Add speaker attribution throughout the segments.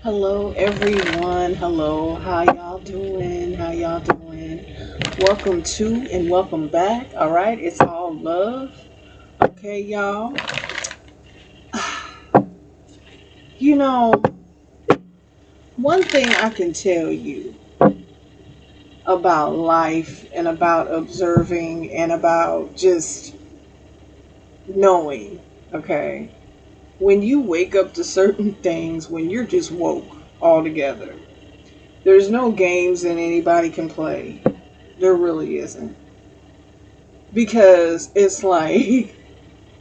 Speaker 1: Hello, everyone. Hello. How y'all doing? How y'all doing? Welcome to and welcome back. All right. It's all love. Okay, y'all. You know, one thing I can tell you about life and about observing and about just knowing, okay, when you wake up to certain things, when you're just woke altogether, there's no games that anybody can play. There really isn't. Because it's like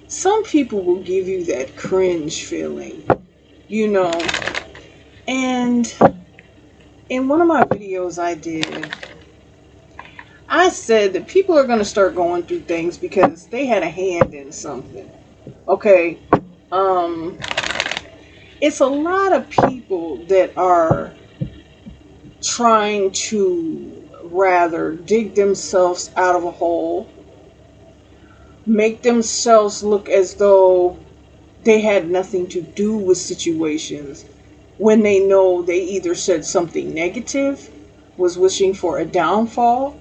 Speaker 1: some people will give you that cringe feeling, you know. And in one of my videos I did, I said that people are going to start going through things because they had a hand in something. Okay. Um, it's a lot of people that are trying to rather dig themselves out of a hole, make themselves look as though they had nothing to do with situations when they know they either said something negative, was wishing for a downfall,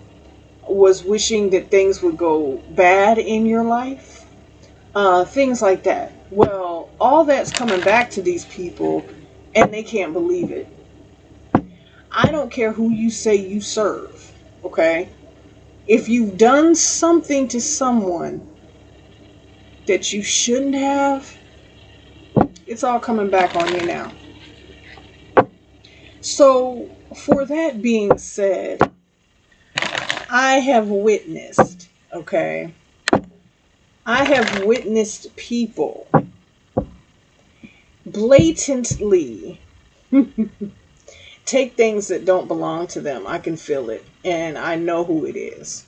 Speaker 1: was wishing that things would go bad in your life, things like that. Well, all that's coming back to these people and they can't believe it. I don't care who you say you serve, okay? If you've done something to someone that you shouldn't have, it's all coming back on you now. So, for that being said, I have witnessed, okay? I have witnessed people blatantly take things that don't belong to them. I can feel it, and I know who it is.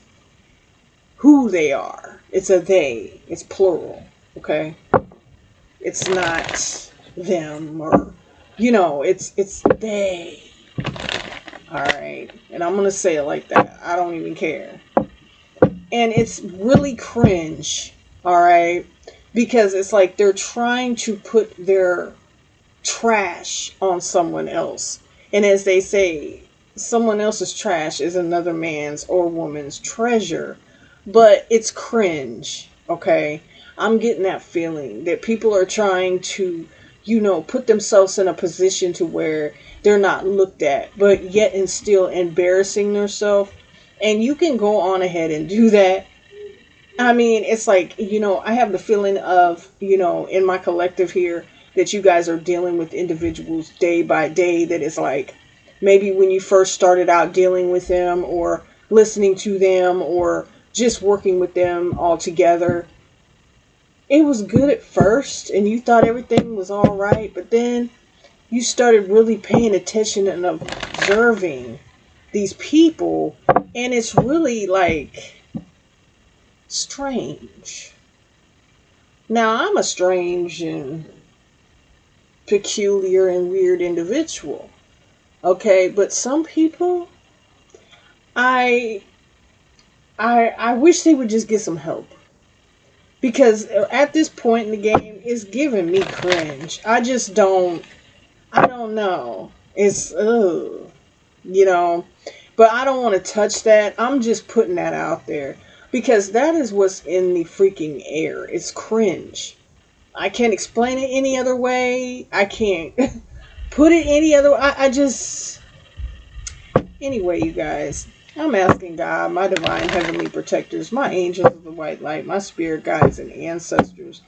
Speaker 1: Who they are. It's a they. It's plural, okay? It's not them or it's they. All right. And I'm going to say it like that. I don't even care. And it's really cringe, all right? Because it's like they're trying to put their trash on someone else. And as they say, someone else's trash is another man's or woman's treasure. But it's cringe, okay? I'm getting that feeling that people are trying to, put themselves in a position to where they're not looked at, but yet and still embarrassing themselves. And you can go on ahead and do that. I mean, it's like, I have the feeling of, in my collective here, that you guys are dealing with individuals day by day that is like maybe when you first started out dealing with them or listening to them or just working with them all together. It was good at first and you thought everything was all right, but then you started really paying attention and observing these people, and it's really like strange. Now, I'm a strange and peculiar and weird individual. Okay, but some people, I I wish they would just get some help because at this point in the game, it's giving me cringe. I don't know. It's you know, but I don't want to touch that. I'm just putting that out there because that is what's in the freaking air. It's cringe. I can't explain it any other way. I can't put it any other way. I just Anyway, you guys, I'm asking God, my divine heavenly protectors, my angels of the white light, my spirit guides and ancestors,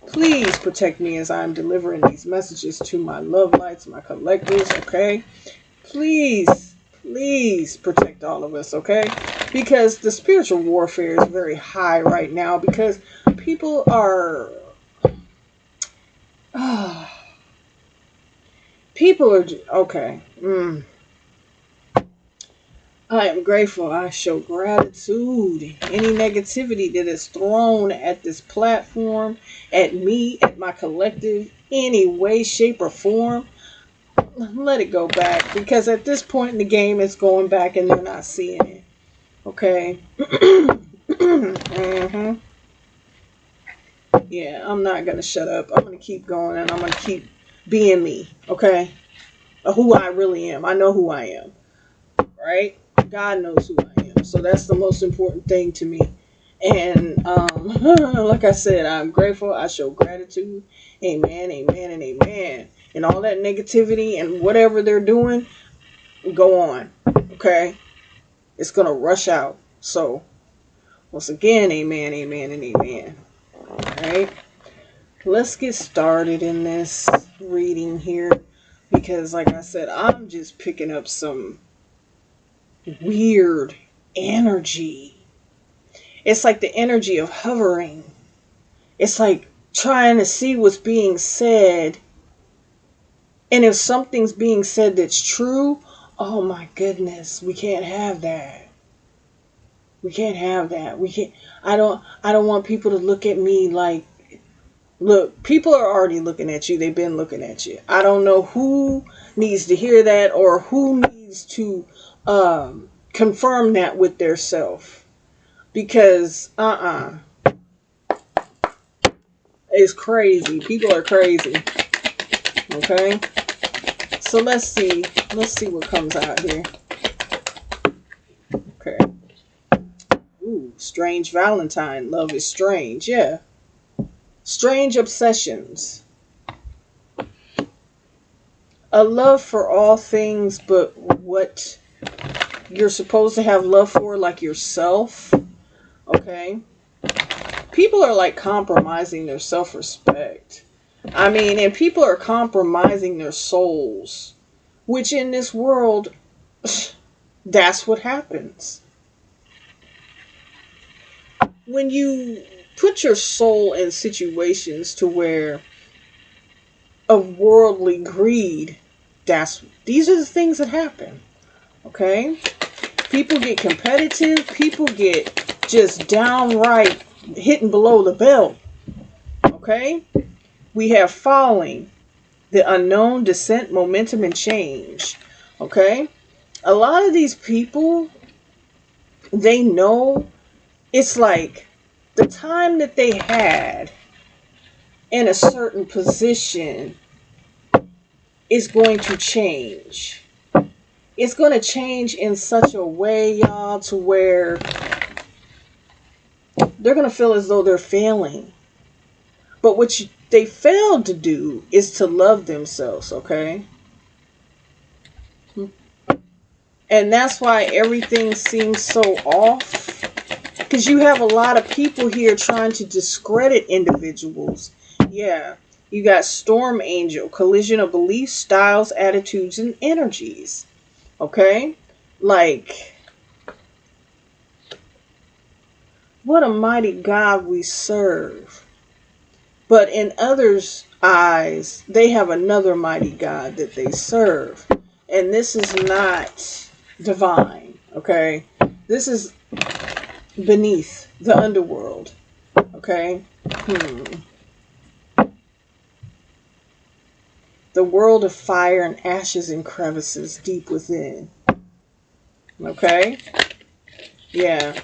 Speaker 1: please protect me as I'm delivering these messages to my love lights, my collectors, okay? Please, please protect all of us, okay? Because the spiritual warfare is very high right now because people are... people are... Okay. I am grateful. I show gratitude. Any negativity that is thrown at this platform, at me, at my collective, any way, shape, or form, let it go back. Because at this point in the game, it's going back and they're not seeing it. Okay? hmm Yeah, I'm not going to shut up. I'm going to keep going and I'm going to keep being me. Okay? who I really am. I know who I am, right? God knows who I am. So that's the most important thing to me. And like I said, I'm grateful. I show gratitude. Amen, amen, and amen. And all that negativity and whatever they're doing, go on. Okay? It's going to rush out. So, once again, amen, amen, and amen. All right? Let's get started in this reading here. Because, like I said, I'm just picking up some weird energy. It's like the energy of hovering. It's like trying to see what's being said. And if something's being said that's true, oh my goodness, we can't have that. We can't have that. We can't I don't want people to look at me like, look, people are already looking at you. They've been looking at you. I don't know who needs to hear that or who needs to confirm that with their self. Because it's crazy. People are crazy. Okay? So let's see what comes out here. Okay. Ooh, strange Valentine. Love is strange. Yeah. Strange obsessions. A love for all things but what you're supposed to have love for, like yourself. Okay? People are like compromising their self-respect. I mean, and people are compromising their souls. Which in this world, that's what happens. When you put your soul in situations to where of worldly greed, these are the things that happen. Okay? People get competitive. People get just downright hitting below the belt. Okay? We have falling, the unknown, descent, momentum, and change. Okay? A lot of these people, they know it's like the time that they had in a certain position is going to change. It's going to change in such a way, y'all, to where they're going to feel as though they're failing. But what they failed to do is to love themselves, okay? And that's why everything seems so off. Because you have a lot of people here trying to discredit individuals. Yeah. You got Storm Angel, collision of beliefs, styles, attitudes, and energies. Okay? Like, what a mighty God we serve. But in others' eyes, they have another mighty God that they serve. And this is not divine. Okay? This is beneath the underworld. Okay? The world of fire and ashes and crevices deep within. Okay? Yeah.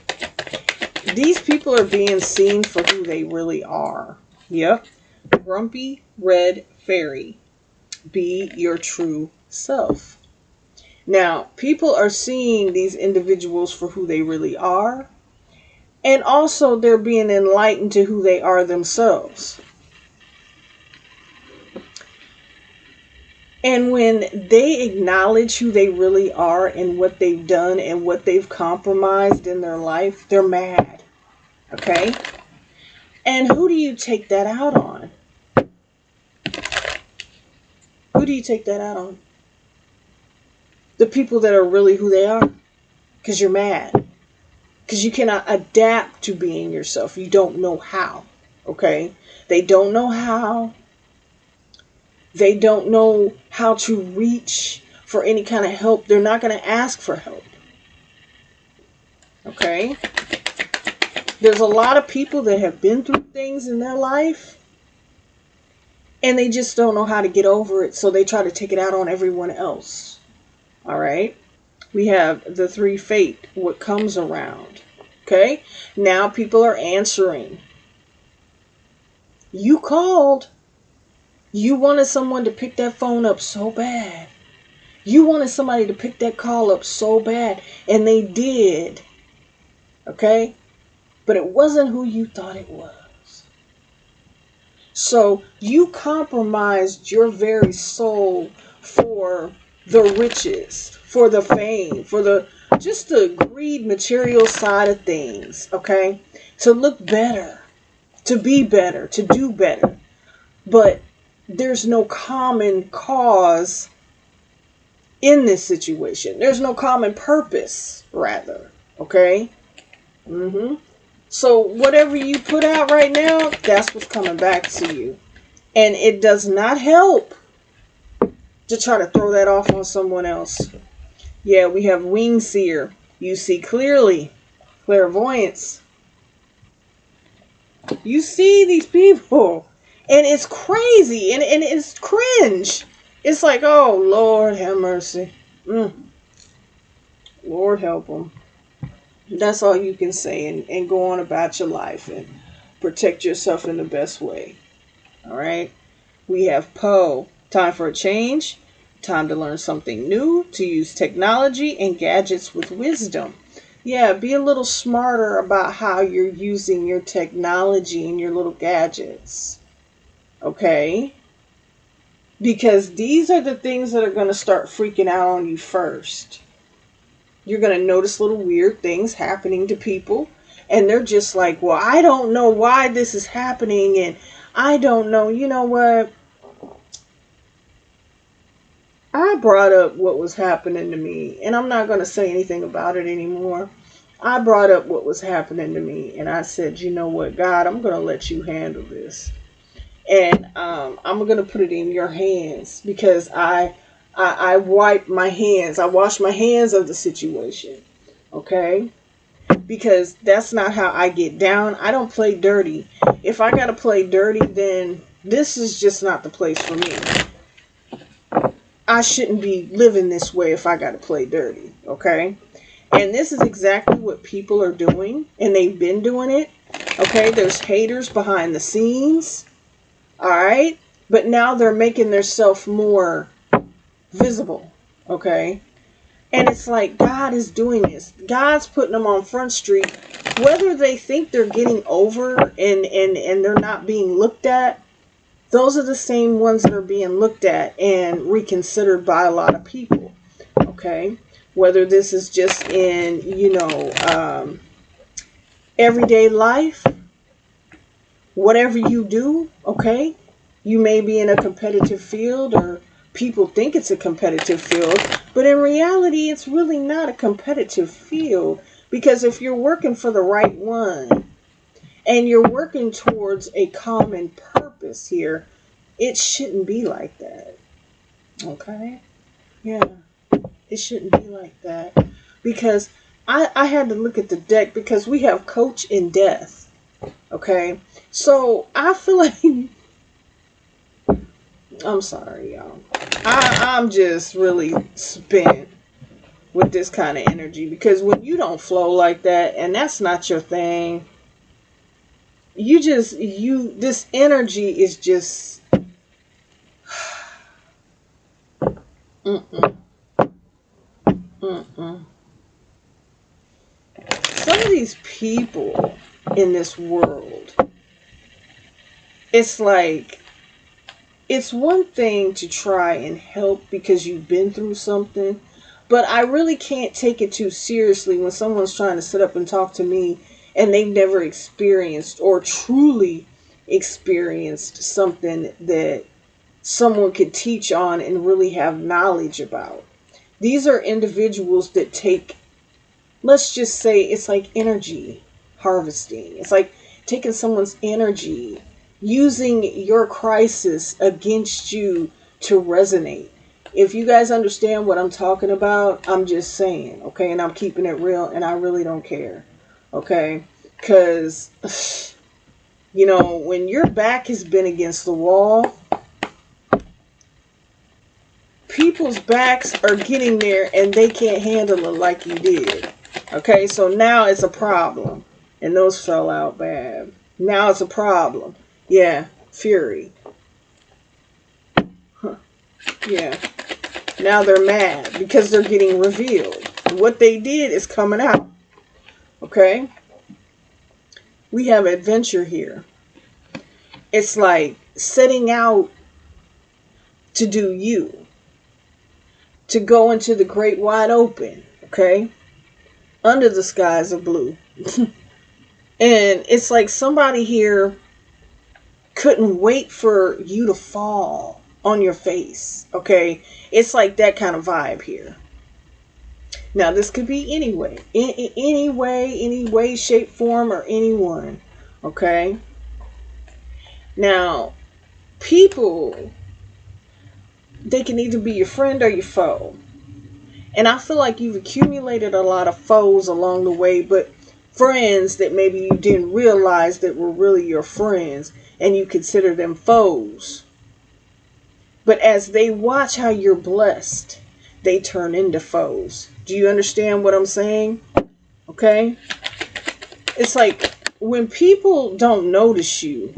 Speaker 1: These people are being seen for who they really are. Yep. Grumpy Red Fairy. Be your true self. Now, people are seeing these individuals for who they really are. And also they're being enlightened to who they are themselves. And when they acknowledge who they really are and what they've done and what they've compromised in their life, they're mad. Okay? And who do you take that out on? Who do you take that out on? The people that are really who they are. Because you're mad. Because you cannot adapt to being yourself. You don't know how. Okay? They don't know how. They don't know how to reach for any kind of help. They're not going to ask for help. Okay? There's a lot of people that have been through things in their life and they just don't know how to get over it, so they try to take it out on everyone else. All right? We have the 3 fate, what comes around. Okay? Now people are answering. You called. You wanted someone to pick that phone up so bad. You wanted somebody to pick that call up so bad, and they did. Okay? But it wasn't who you thought it was. So you compromised your very soul for the riches, for the fame, for the just the greed material side of things, okay? To look better, to be better, to do better. But there's no common cause in this situation. There's no common purpose, rather, okay? So whatever you put out right now, that's what's coming back to you. And it does not help to try to throw that off on someone else. Yeah, we have wing seer. You see clearly. Clairvoyance. You see these people. And it's crazy. And it's cringe. It's like, oh, Lord have mercy. Lord help them. That's all you can say, and go on about your life and protect yourself in the best way. All right. We have Poe. Time for a change. Time to learn something new. To use technology and gadgets with wisdom. Yeah, be a little smarter about how you're using your technology and your little gadgets. Okay? Because these are the things that are going to start freaking out on you first. You're going to notice little weird things happening to people. And they're just like, well, I don't know why this is happening. And I don't know. You know what? I brought up what was happening to me. And I'm not going to say anything about it anymore. I brought up what was happening to me. And I said, you know what, God, I'm going to let you handle this. And I'm going to put it in your hands. Because I wipe my hands. I wash my hands of the situation. Okay? Because that's not how I get down. I don't play dirty. If I got to play dirty, then this is just not the place for me. I shouldn't be living this way if I got to play dirty. Okay? And this is exactly what people are doing. And they've been doing it. Okay? There's haters behind the scenes. Alright? But now they're making themselves more visible, okay? And it's like God is doing this. God's putting them on Front Street. Whether they think they're getting over and they're not being looked at, those are the same ones that are being looked at and reconsidered by a lot of people, okay? Whether this is just in, everyday life, whatever you do, okay? You may be in a competitive field, or people think it's a competitive field, but in reality, it's really not a competitive field, because if you're working for the right one and you're working towards a common purpose here, it shouldn't be like that. Okay? Yeah, it shouldn't be like that, because I had to look at the deck, because we have Coach in Death. Okay? So I feel like I'm sorry, y'all. I'm just really spent with this kind of energy, because when you don't flow like that and that's not your thing, this energy is just mm-mm, mm-mm. Some of these people in this world, it's like, it's one thing to try and help because you've been through something, but I really can't take it too seriously when someone's trying to sit up and talk to me and they've never experienced or truly experienced something that someone could teach on and really have knowledge about. These are individuals that take, let's just say, it's like energy harvesting. It's like taking someone's energy, using your crisis against you to resonate. If you guys understand what I'm talking about, I'm just saying, okay? And I'm keeping it real, and I really don't care, okay? Because, when your back has been against the wall, people's backs are getting there, and they can't handle it like you did, okay? So now it's a problem, and those fell out bad. Now it's a problem. Yeah, Fury. Huh. Yeah. Now they're mad because they're getting revealed. What they did is coming out. Okay? We have adventure here. It's like setting out to do you, to go into the great wide open, okay? Under the skies of blue. And it's like somebody here couldn't wait for you to fall on your face, okay? It's like that kind of vibe here. Now, this could be any way, any way, shape, form, or anyone, okay? Now, people, they can either be your friend or your foe. And I feel like you've accumulated a lot of foes along the way, but friends that maybe you didn't realize that were really your friends, and you consider them foes. But as they watch how you're blessed, they turn into foes. Do you understand what I'm saying? Okay? It's like when people don't notice you,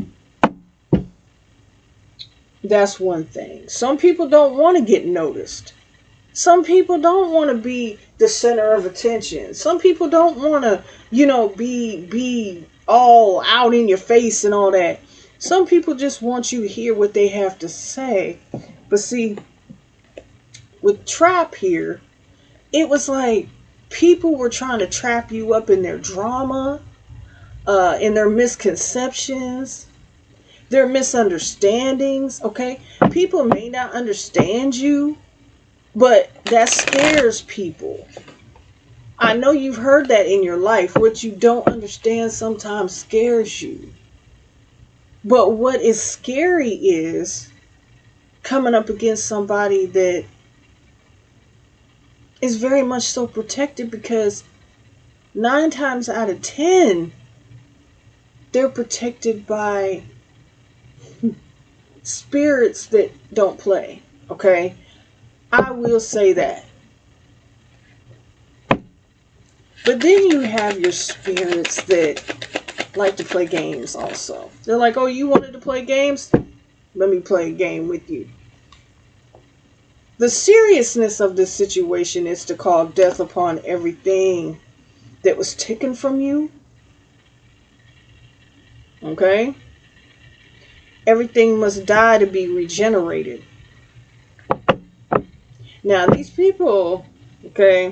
Speaker 1: that's one thing. Some people don't want to get noticed. Some people don't want to be the center of attention. Some people don't want to, be all out in your face and all that. Some people just want you to hear what they have to say. But see, with Trap here, it was like people were trying to trap you up in their drama, in their misconceptions, their misunderstandings, okay? People may not understand you, but that scares people. I know you've heard that in your life. What you don't understand sometimes scares you. But what is scary is coming up against somebody that is very much so protected, because 9 times out of 10, they're protected by spirits that don't play. Okay? I will say that. But then you have your spirits that like to play games also. They're like, oh, you wanted to play games? Let me play a game with you. The seriousness of this situation is to call death upon everything that was taken from you. Okay? Everything must die to be regenerated. Now, these people, okay,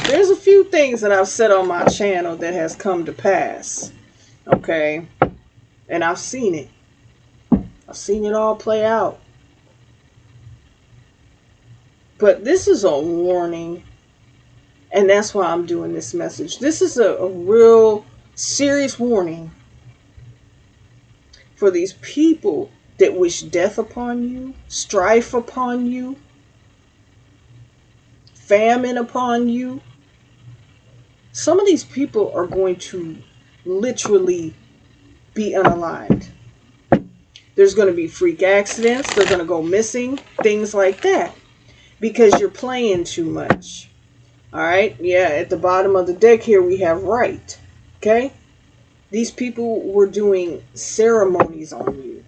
Speaker 1: there's a few things that I've said on my channel that has come to pass. Okay? And I've seen it. I've seen it all play out. But this is a warning. And that's why I'm doing this message. This is a real serious warning for these people that wish death upon you, strife upon you, famine upon you. Some of these people are going to literally be unaligned. There's going to be freak accidents. They're going to go missing. Things like that. Because you're playing too much. Alright? Yeah, at the bottom of the deck here we have right. Okay? These people were doing ceremonies on you.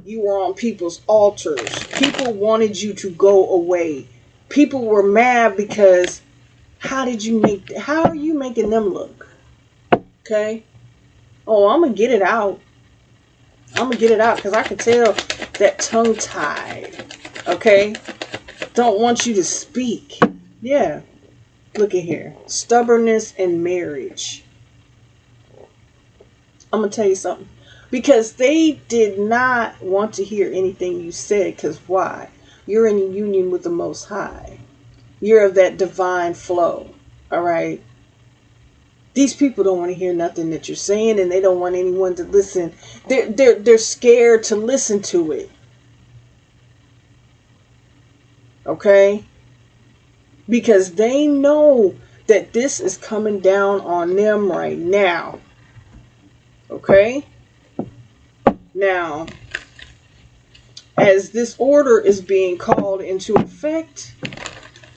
Speaker 1: You were on people's altars. People wanted you to go away. People were mad because how are you making them look? Okay? Oh, I'm going to get it out. I'm going to get it out because I can tell that tongue tied. Okay? Don't want you to speak. Yeah. Look at here. Stubbornness and marriage. I'm going to tell you something. Because they did not want to hear anything you said. Because why? You're in a union with the Most High. You're of that divine flow. Alright? These people don't want to hear nothing that you're saying. And they don't want anyone to listen. They're scared to listen to it. Okay? Because they know that this is coming down on them right now. Okay? Now, as this order is being called into effect,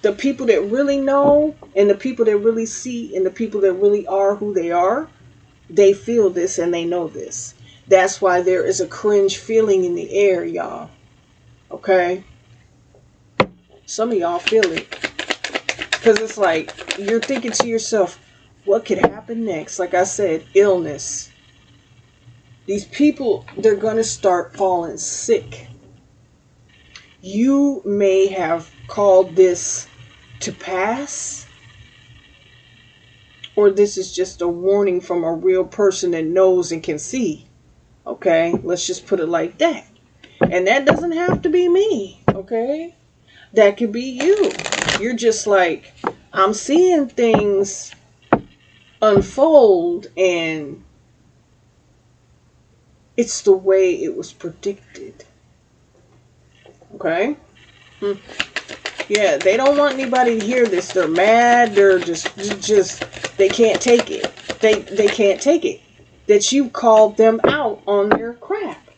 Speaker 1: the people that really know and the people that really see and the people that really are who they are, they feel this and they know this. That's why there is a cringe feeling in the air, y'all. Okay? Some of y'all feel it. Because it's like, you're thinking to yourself, what could happen next? Like I said, illness. These people, they're going to start falling sick. You may have called this to pass, or this is just a warning from a real person that knows and can see. Okay, let's just put it like that. And that doesn't have to be me. Okay, that could be you. You're just like, I'm seeing things unfold and it's the way it was predicted. Okay? Yeah, they don't want anybody to hear this. They're mad. They're just they can't take it. They can't take it that you called them out on their crap.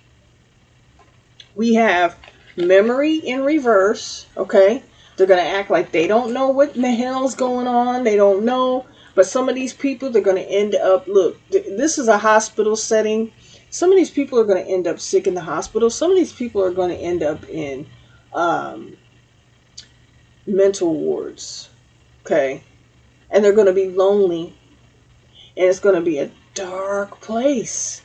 Speaker 1: We have memory in reverse. Okay? They're going to act like they don't know what the hell's going on. They don't know. But some of these people, they're going to end up, look, this is a hospital setting. Some of these people are going to end up sick in the hospital. Some of these people are going to end up in mental wards. Okay? And they're going to be lonely. And it's going to be a dark place.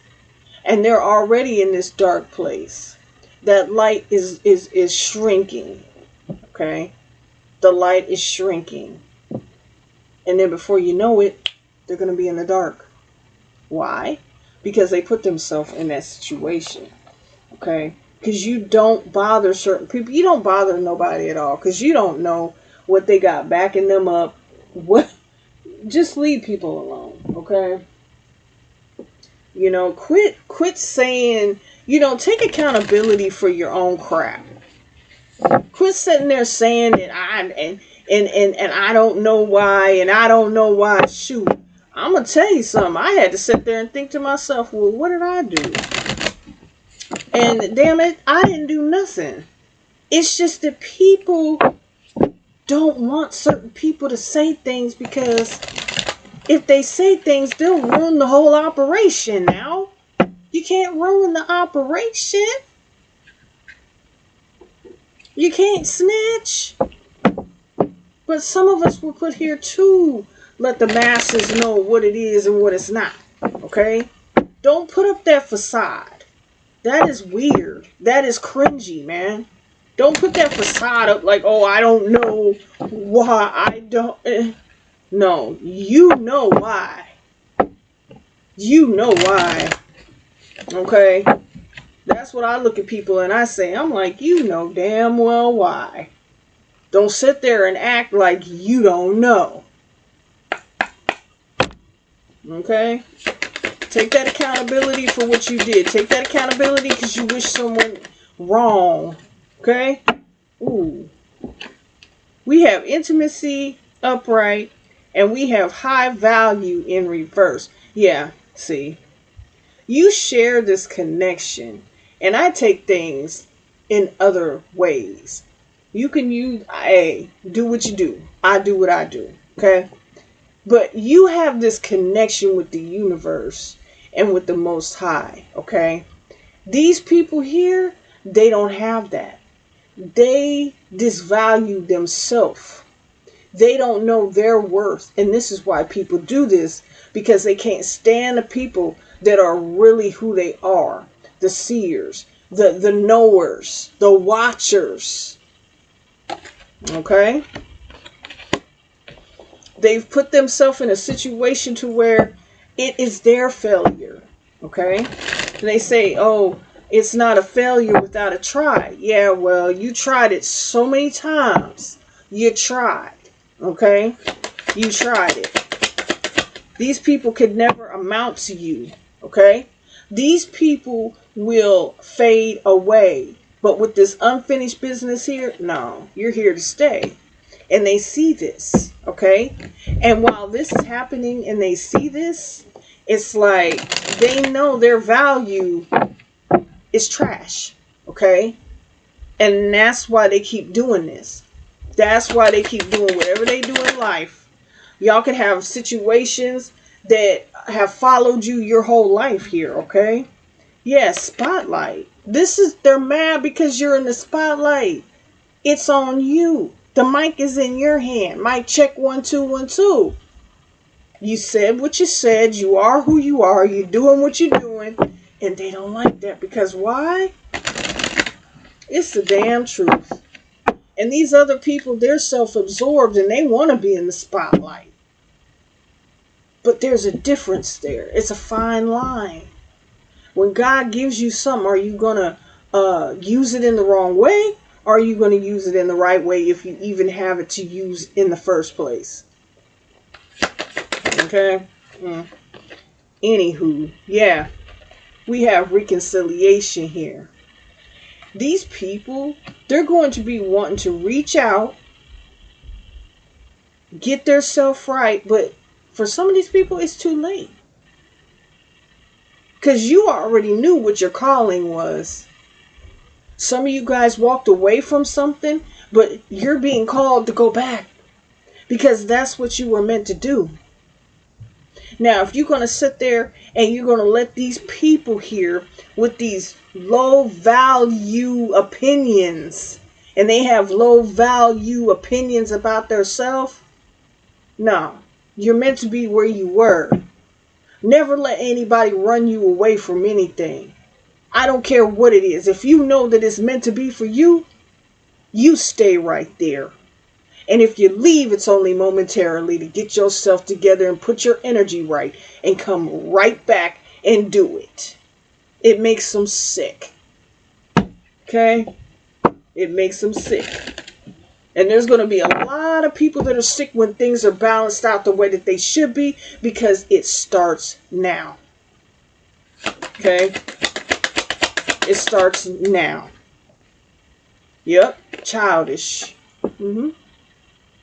Speaker 1: And they're already in this dark place. That light is shrinking. Okay? The light is shrinking. And then before you know it, they're going to be in the dark. Why? Because they put themselves in that situation. Okay? Because you don't bother certain people. You don't bother nobody at all. Because you don't know what they got backing them up. What? Just leave people alone. Okay? You know, quit saying, you know, take accountability for your own crap. Quit sitting there saying that and I don't know why, and I don't know why. Shoot, I'm going to tell you something. I had to sit there and think to myself, well, what did I do? And damn it, I didn't do nothing. It's just that people don't want certain people to say things, because if they say things, they'll ruin the whole operation now. You can't ruin the operation. You can't snitch. But some of us were put here to let the masses know what it is and what it's not. Okay? Don't put up that facade. That is weird. That is cringy, man. Don't put that facade up like, oh, I don't know why. I don't. No, you know why. You know why. Okay? That's what I look at people and I say. I'm like, you know damn well why. Don't sit there and act like you don't know. Okay? Take that accountability for what you did. Take that accountability because you wish someone wrong. Okay? Ooh. We have intimacy upright, and we have high value in reverse. Yeah, see. You share this connection, and I take things in other ways. You can use, hey, do what you do. I do what I do. Okay? But you have this connection with the universe and with the Most High. Okay? These people here, they don't have that. They disvalue themselves. They don't know their worth. And this is why people do this, because they can't stand the people that are really who they are. The seers, the knowers, the watchers. Okay? They've put themselves in a situation to where it is their failure. Okay? And they say, oh, it's not a failure without a try. Yeah, well, you tried it so many times. You tried. Okay? You tried it. These people could never amount to you. Okay? These people will fade away. But with this unfinished business here, no, you're here to stay. And they see this, okay? And while this is happening and they see this, it's like they know their value is trash, okay? And that's why they keep doing this. That's why they keep doing whatever they do in life. Y'all can have situations that have followed you your whole life here, okay? Yes, spotlight. They're mad because you're in the spotlight. It's on you. The mic is in your hand. Mic check 1 2 1 2. You said what you said. You are who you are. You're doing what you're doing. And they don't like that because why? It's the damn truth. And these other people, they're self-absorbed and they want to be in the spotlight. But there's a difference there. It's a fine line. When God gives you something, are you going to use it in the wrong way? Or are you going to use it in the right way if you even have it to use in the first place? Okay? Anywho, yeah. We have reconciliation here. These people, they're going to be wanting to reach out, get their self right, but for some of these people, it's too late. Because you already knew what your calling was. Some of you guys walked away from something, but you're being called to go back. Because that's what you were meant to do. Now, if you're going to sit there and you're going to let these people here with these low value opinions, and they have low value opinions about themselves, no, you're meant to be where you were. Never let anybody run you away from anything. I don't care what it is. If you know that it's meant to be for you, you stay right there. And if you leave, it's only momentarily to get yourself together and put your energy right and come right back and do it. It makes them sick. Okay? It makes them sick. And there's going to be a lot of people that are sick when things are balanced out the way that they should be because it starts now. Okay? It starts now. Yep. Childish.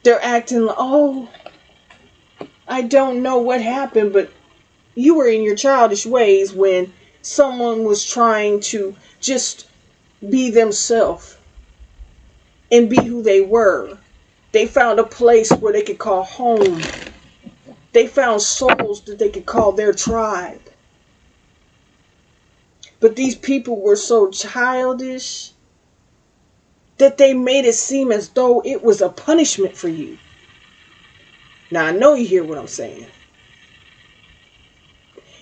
Speaker 1: They're acting like, oh, I don't know what happened, but you were in your childish ways when someone was trying to just be themselves and be who they were. They found a place where they could call home. They found souls that they could call their tribe. But these people were so childish that they made it seem as though it was a punishment for you. Now, I know you hear what I'm saying.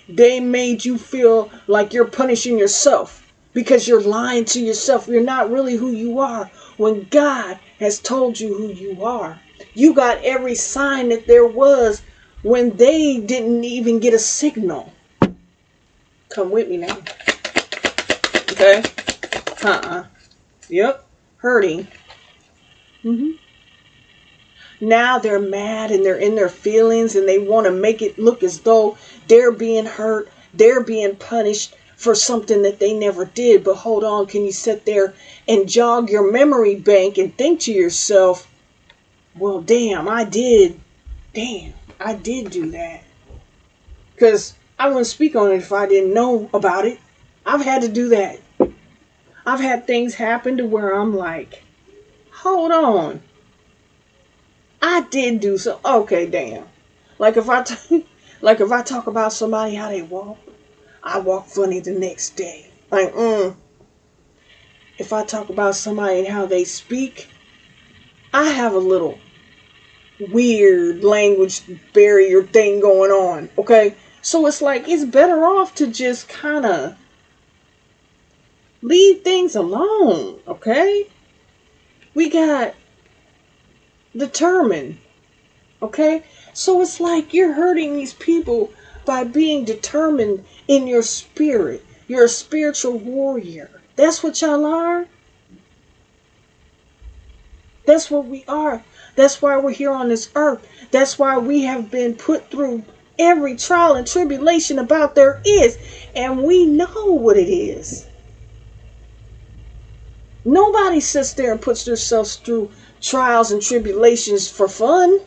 Speaker 1: They made you feel like you're punishing yourself because you're lying to yourself. You're not really who you are when God has told you who you are. You got every sign that there was when they didn't even get a signal. Come with me now. Okay? Yep. Hurting. Now they're mad and they're in their feelings and they want to make it look as though they're being hurt, they're being punished for something that they never did. But hold on, can you sit there and jog your memory bank and think to yourself, well, damn, I did do that. Because I wouldn't speak on it if I didn't know about it. I've had to do that. I've had things happen to where I'm like, hold on. I did do so. Okay, damn. Like if I talk about somebody how they walk, I walk funny the next day. Like, If I talk about somebody and how they speak, I have a little weird language barrier thing going on. Okay, so it's like it's better off to just kind of leave things alone, okay? We got determined, okay? So it's like you're hurting these people by being determined in your spirit. You're a spiritual warrior. That's what y'all are. That's what we are. That's why we're here on this earth. That's why we have been put through every trial and tribulation about there is. And we know what it is. Nobody sits there and puts themselves through trials and tribulations for fun.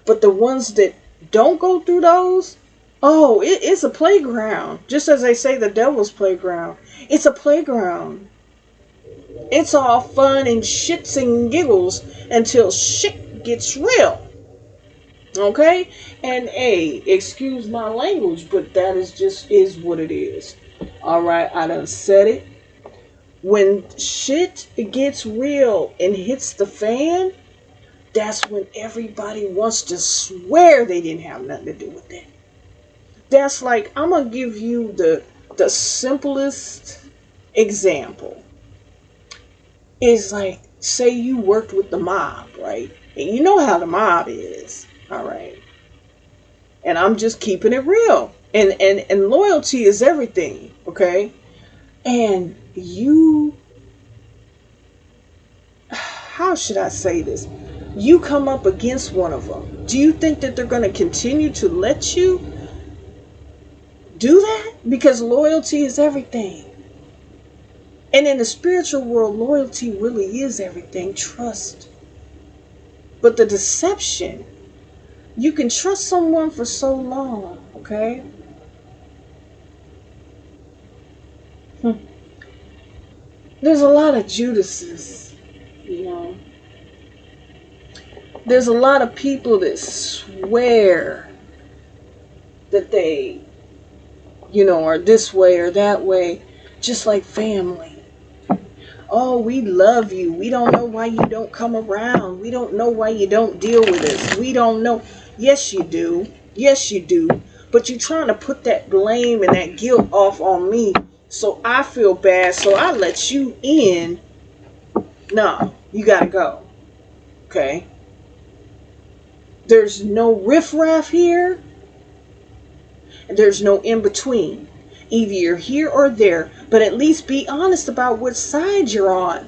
Speaker 1: But the ones that don't go through those, oh, it's a playground. Just as they say the devil's playground. It's a playground. It's all fun and shits and giggles until shit gets real. Okay? And hey, excuse my language, but that is what it is. Alright, I done said it. When shit gets real and hits the fan, that's when everybody wants to swear they didn't have nothing to do with it. That's like, I'm gonna give you the simplest example. Is like, say you worked with the mob, right? And you know how the mob is, all right? And I'm just keeping it real. And loyalty is everything, okay? And you, how should I say this? You come up against one of them. Do you think that they're going to continue to let you do that? Because loyalty is everything. And in the spiritual world, loyalty really is everything. Trust. But the deception, you can trust someone for so long, okay? There's a lot of Judases, you know. There's a lot of people that swear that they, are this way or that way, just like family. Oh, we love you. We don't know why you don't come around. We don't know why you don't deal with us. We don't know. Yes, you do. Yes, you do. But you're trying to put that blame and that guilt off on me. So I feel bad. So I let you in. No, you got to go. Okay? There's no riffraff here. And there's no in between. Either you're here or there, but at least be honest about which side you're on.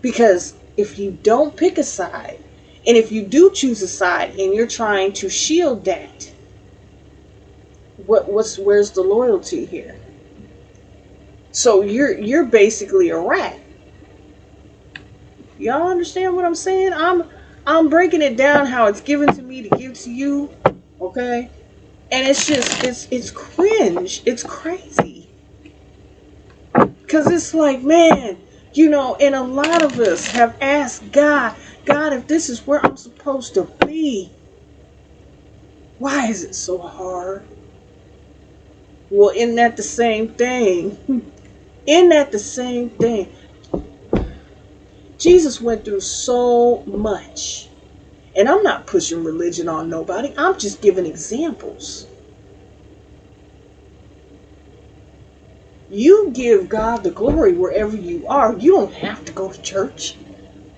Speaker 1: Because if you don't pick a side, and if you do choose a side and you're trying to shield that, where's the loyalty here? So you're basically a rat. Y'all understand what I'm saying? I'm breaking it down how it's given to me to give to you, okay? And it's just it's cringe. It's crazy. Because it's like, man, and a lot of us have asked God, if this is where I'm supposed to be, why is it so hard? Well, isn't that the same thing? Isn't that the same thing? Jesus went through so much. And I'm not pushing religion on nobody. I'm just giving examples. You give God the glory wherever you are. You don't have to go to church.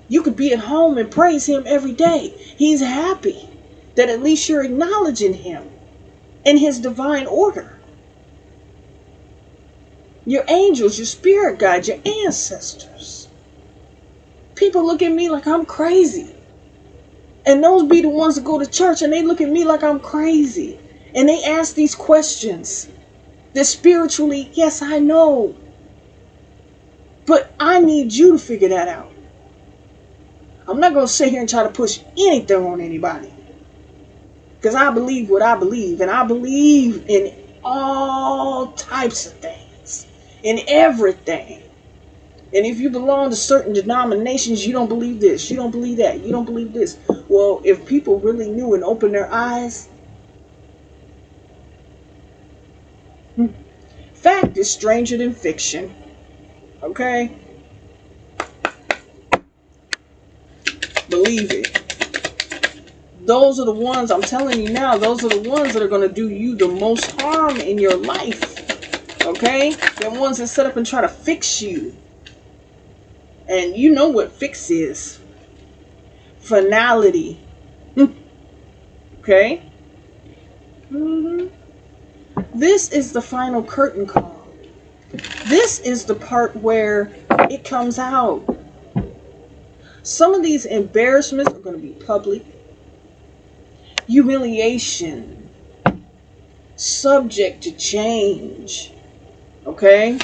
Speaker 1: You could be at home and praise Him every day. He's happy that at least you're acknowledging Him and His divine order. Your angels, your spirit guides, your ancestors. People look at me like I'm crazy. And those be the ones that go to church and they look at me like I'm crazy. And they ask these questions. That spiritually, yes, I know. But I need you to figure that out. I'm not going to sit here and try to push anything on anybody. Because I believe what I believe. And I believe in all types of things. In everything. And if you belong to certain denominations, you don't believe this. You don't believe that. You don't believe this. Well, if people really knew and opened their eyes, fact is stranger than fiction. Okay? Believe it. Those are the ones, I'm telling you now, those are the ones that are going to do you the most harm in your life. Okay? They're ones that set up and try to fix you. And you know what fix is. Finality. Okay? This is the final curtain call. This is the part where it comes out. Some of these embarrassments are going to be public. Humiliation. Subject to change. Okay?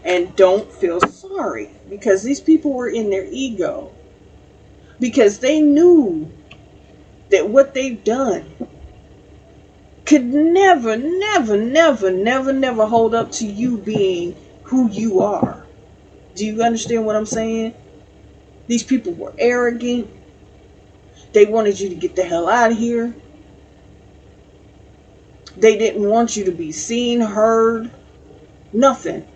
Speaker 1: And don't feel sorry. Because these people were in their ego. Because they knew that what they've done could never, never, never, never, never hold up to you being who you are. Do you understand what I'm saying? These people were arrogant. They wanted you to get the hell out of here. They didn't want you to be seen, heard. Nothing.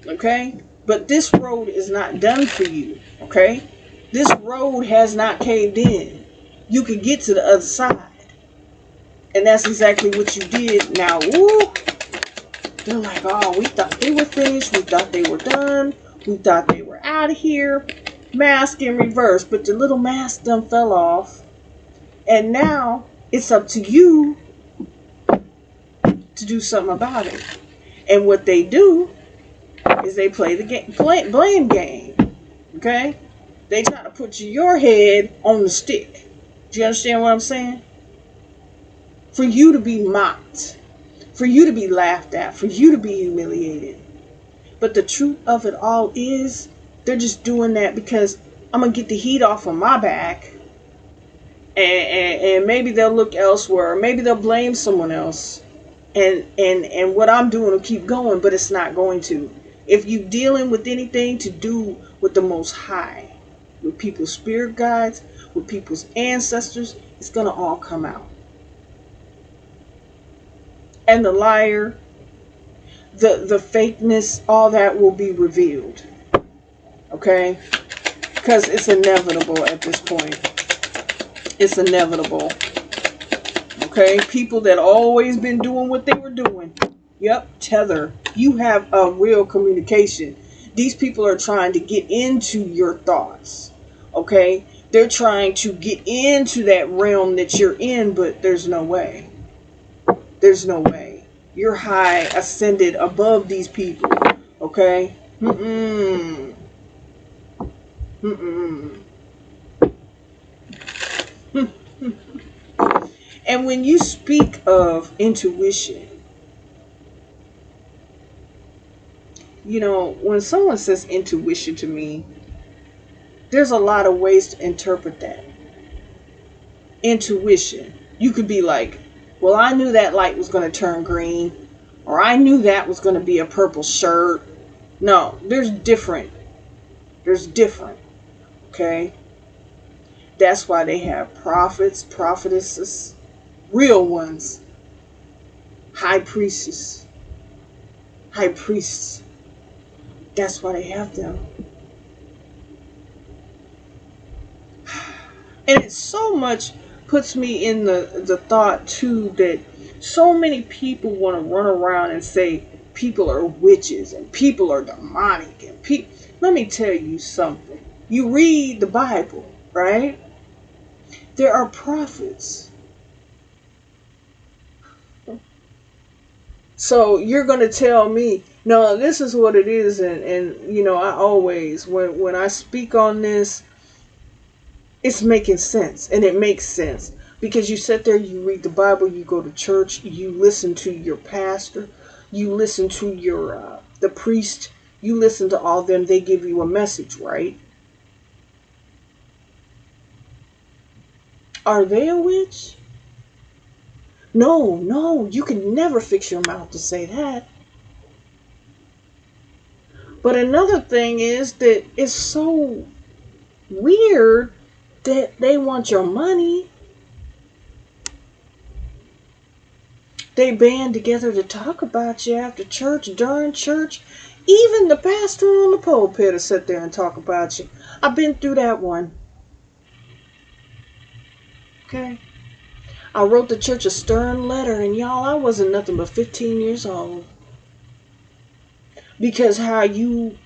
Speaker 1: Okay? But this road is not done for you. Okay? This road has not caved in. You can get to the other side. And that's exactly what you did. Now, woo, they're like, oh, we thought they were finished. We thought they were done. We thought they were out of here. Mask in reverse. But the little mask done fell off. And now it's up to you to do something about it. And what they do is they play the game, blame game. Okay? They try to put your head on the stick. Do you understand what I'm saying? For you to be mocked. For you to be laughed at. For you to be humiliated. But the truth of it all is, they're just doing that because I'm going to get the heat off of my back. And maybe they'll look elsewhere. Or maybe they'll blame someone else. And what I'm doing will keep going, but it's not going to. If you're dealing with anything to do with the Most High, with people's spirit guides, with people's ancestors, it's going to all come out. And the liar, the fakeness, all that will be revealed. Okay? Because it's inevitable at this point. It's inevitable. Okay? People that always been doing what they were doing. Yep, tether. You have a real communication. These people are trying to get into your thoughts. Okay? They're trying to get into that realm that you're in, but there's no way. There's no way. You're high, ascended above these people. Okay? And when you speak of intuition, you know, when someone says intuition to me, there's a lot of ways to interpret that. Intuition. You could be like, well, I knew that light was going to turn green. Or I knew that was going to be a purple shirt. No, there's different. There's different. Okay? That's why they have prophets, prophetesses, real ones. High priests. High priests. That's why they have them. And it so much puts me in the thought too that so many people want to run around and say people are witches and people are demonic and let me tell you something. You read the Bible, right? There are prophets. So you're going to tell me, no, this is what it is. And you know, I always, when I speak on this, it's making sense. And it makes sense. Because you sit there, you read the Bible, you go to church, you listen to your pastor, you listen to your the priest, you listen to all them, they give you a message, right? Are they a witch? No, you can never fix your mouth to say that. But another thing is that it's so weird that they want your money. They band together to talk about you after church, during church. Even the pastor on the pulpit will sit there and talk about you. I've been through that one. Okay. I wrote the church a stern letter, and y'all, I wasn't nothing but 15 years old. Because how you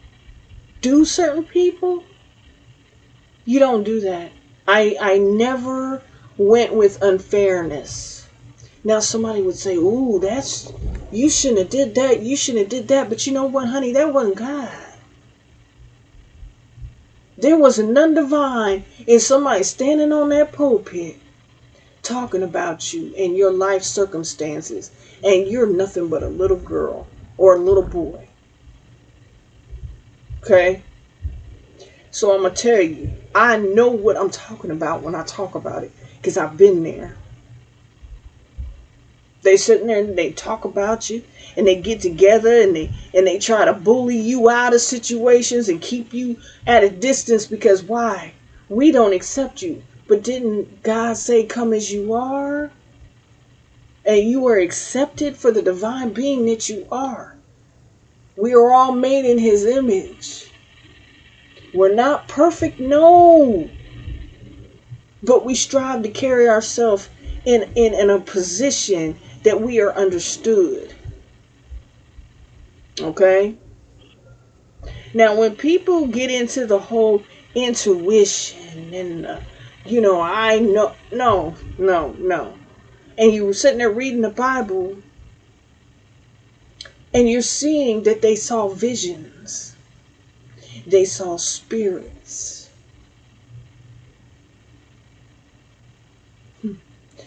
Speaker 1: do certain people, you don't do that. I never went with unfairness. Now somebody would say, ooh, you shouldn't have did that, you shouldn't have did that. But you know what, honey, that wasn't God. There was none divine in somebody standing on that pulpit talking about you and your life circumstances, and you're nothing but a little girl or a little boy. Okay? So I'm going to tell you, I know what I'm talking about when I talk about it, because I've been there. They sitting there and they talk about you, and they get together and they try to bully you out of situations and keep you at a distance, because why? We don't accept you. But didn't God say, come as you are? And you are accepted for the divine being that you are. We are all made in his image. We're not perfect, no. But we strive to carry ourselves in a position that we are understood. Okay? Now, when people get into the whole intuition and, I know, no. And you were sitting there reading the Bible and you're seeing that they saw visions, they saw spirits.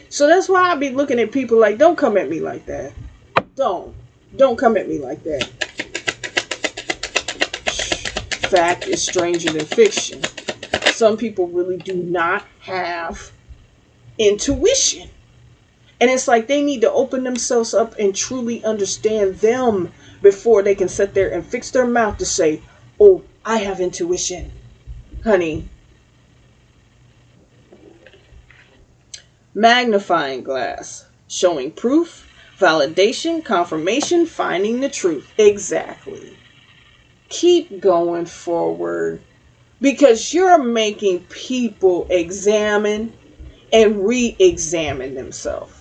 Speaker 1: So that's why I be looking at people like, don't come at me like that. Don't come at me like that. Fact is stranger than fiction. Some people really do not have intuition. And it's like they need to open themselves up and truly understand them before they can sit there and fix their mouth to say, oh, I have intuition. Honey. Magnifying glass. Showing proof, validation, confirmation, finding the truth. Exactly. Keep going forward. Because you're making people examine and re-examine themselves.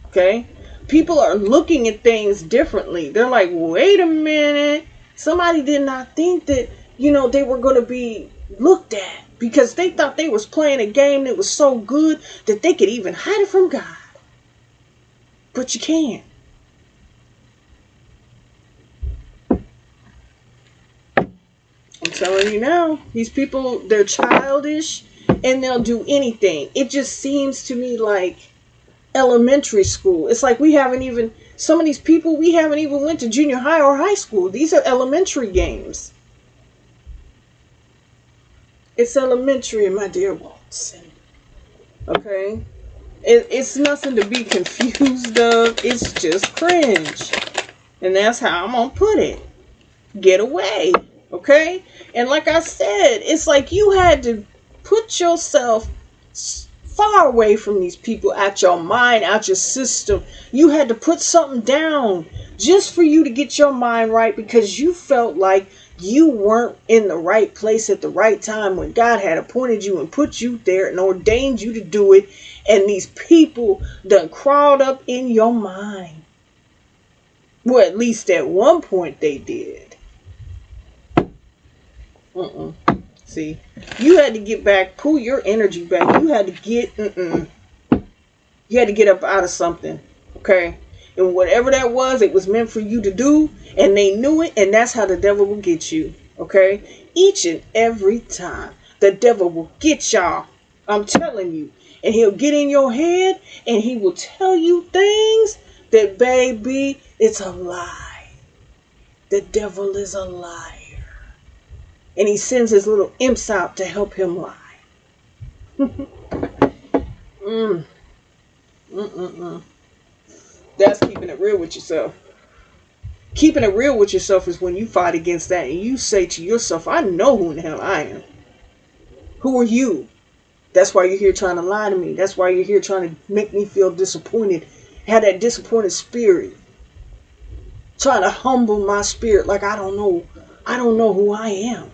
Speaker 1: Okay? People are looking at things differently. They're like, wait a minute. Somebody did not think that, they were going to be looked at. Because they thought they was playing a game that was so good that they could even hide it from God. But you can't. I'm telling you now, these people, they're childish and they'll do anything. It just seems to me like elementary school. It's like some of these people, we haven't even went to junior high or high school. These are elementary games. It's elementary, my dear Watson. Okay? It's nothing to be confused of. It's just cringe. And that's how I'm going to put it. Get away. Okay? And like I said, it's like you had to put yourself far away from these people, out your mind, out your system. You had to put something down just for you to get your mind right, because you felt like you weren't in the right place at the right time when God had appointed you and put you there and ordained you to do it. And these people done crawled up in your mind. Well, at least at one point they did. See, you had to get back, pull your energy back. You had to you had to get up out of something. Okay? And whatever that was, it was meant for you to do. And they knew it. And that's how the devil will get you. Okay? Each and every time. The devil will get y'all. I'm telling you. And he'll get in your head. And he will tell you things that, baby, it's a lie. The devil is a liar. And he sends his little imps out to help him lie. That's keeping it real with yourself. Keeping it real with yourself is when you fight against that and you say to yourself, I know who in the hell I am. Who are you? That's why you're here trying to lie to me. That's why you're here trying to make me feel disappointed. Have that disappointed spirit. Trying to humble my spirit like I don't know who I am.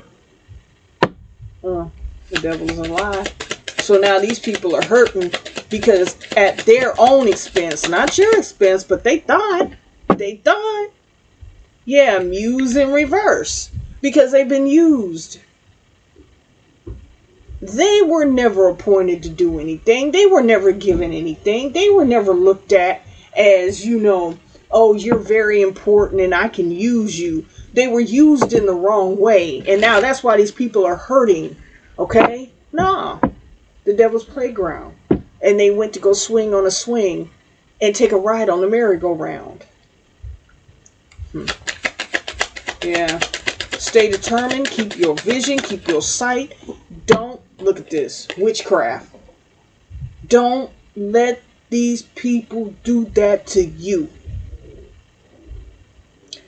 Speaker 1: The devil is a lie. So now these people are hurting because at their own expense, not your expense, but they thought. Yeah, muse in reverse. Because they've been used. They were never appointed to do anything. They were never given anything. They were never looked at as, oh, you're very important and I can use you. They were used in the wrong way. And now that's why these people are hurting. Okay? Nah. The devil's playground. And they went to go swing on a swing and take a ride on the merry-go-round. Yeah. Stay determined. Keep your vision. Keep your sight. Don't look at this. Witchcraft. Don't let these people do that to you.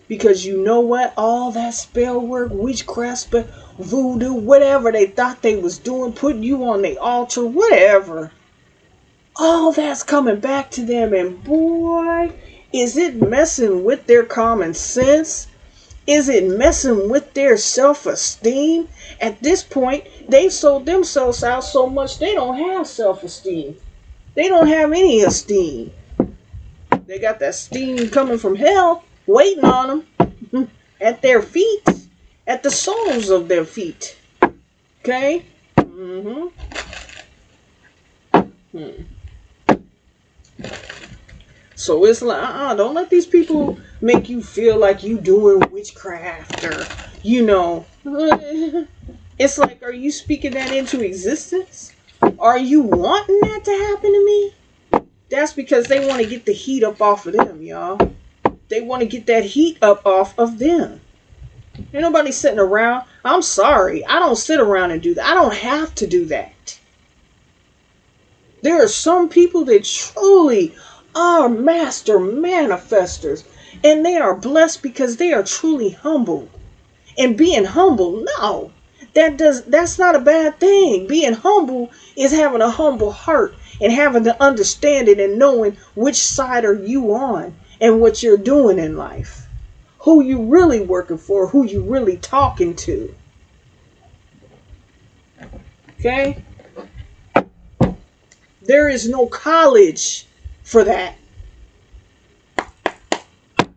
Speaker 1: Because you know what? All that spell work, witchcraft, voodoo, whatever they thought they was doing, putting you on the altar, whatever. all that's coming back to them. And boy, is it messing with their common sense. Is it messing with their self-esteem? At this point, they've sold themselves out so much they don't have self-esteem. They don't have any esteem. They got that steam coming from hell waiting on them at their feet, at the soles of their feet. Okay? So it's like, don't let these people make you feel like you doing witchcraft or, it's like, are you speaking that into existence? Are you wanting that to happen to me? That's because they want to get the heat up off of them, y'all. They want to get that heat up off of them. Ain't nobody sitting around. I'm sorry. I don't sit around and do that. I don't have to do that. There are some people that truly are master manifestors. And they are blessed because they are truly humble. And being humble, no. That's not a bad thing. Being humble is having a humble heart and having the understanding and knowing which side are you on and what you're doing in life. Who you really working for, who you really talking to. Okay? There is no college for that.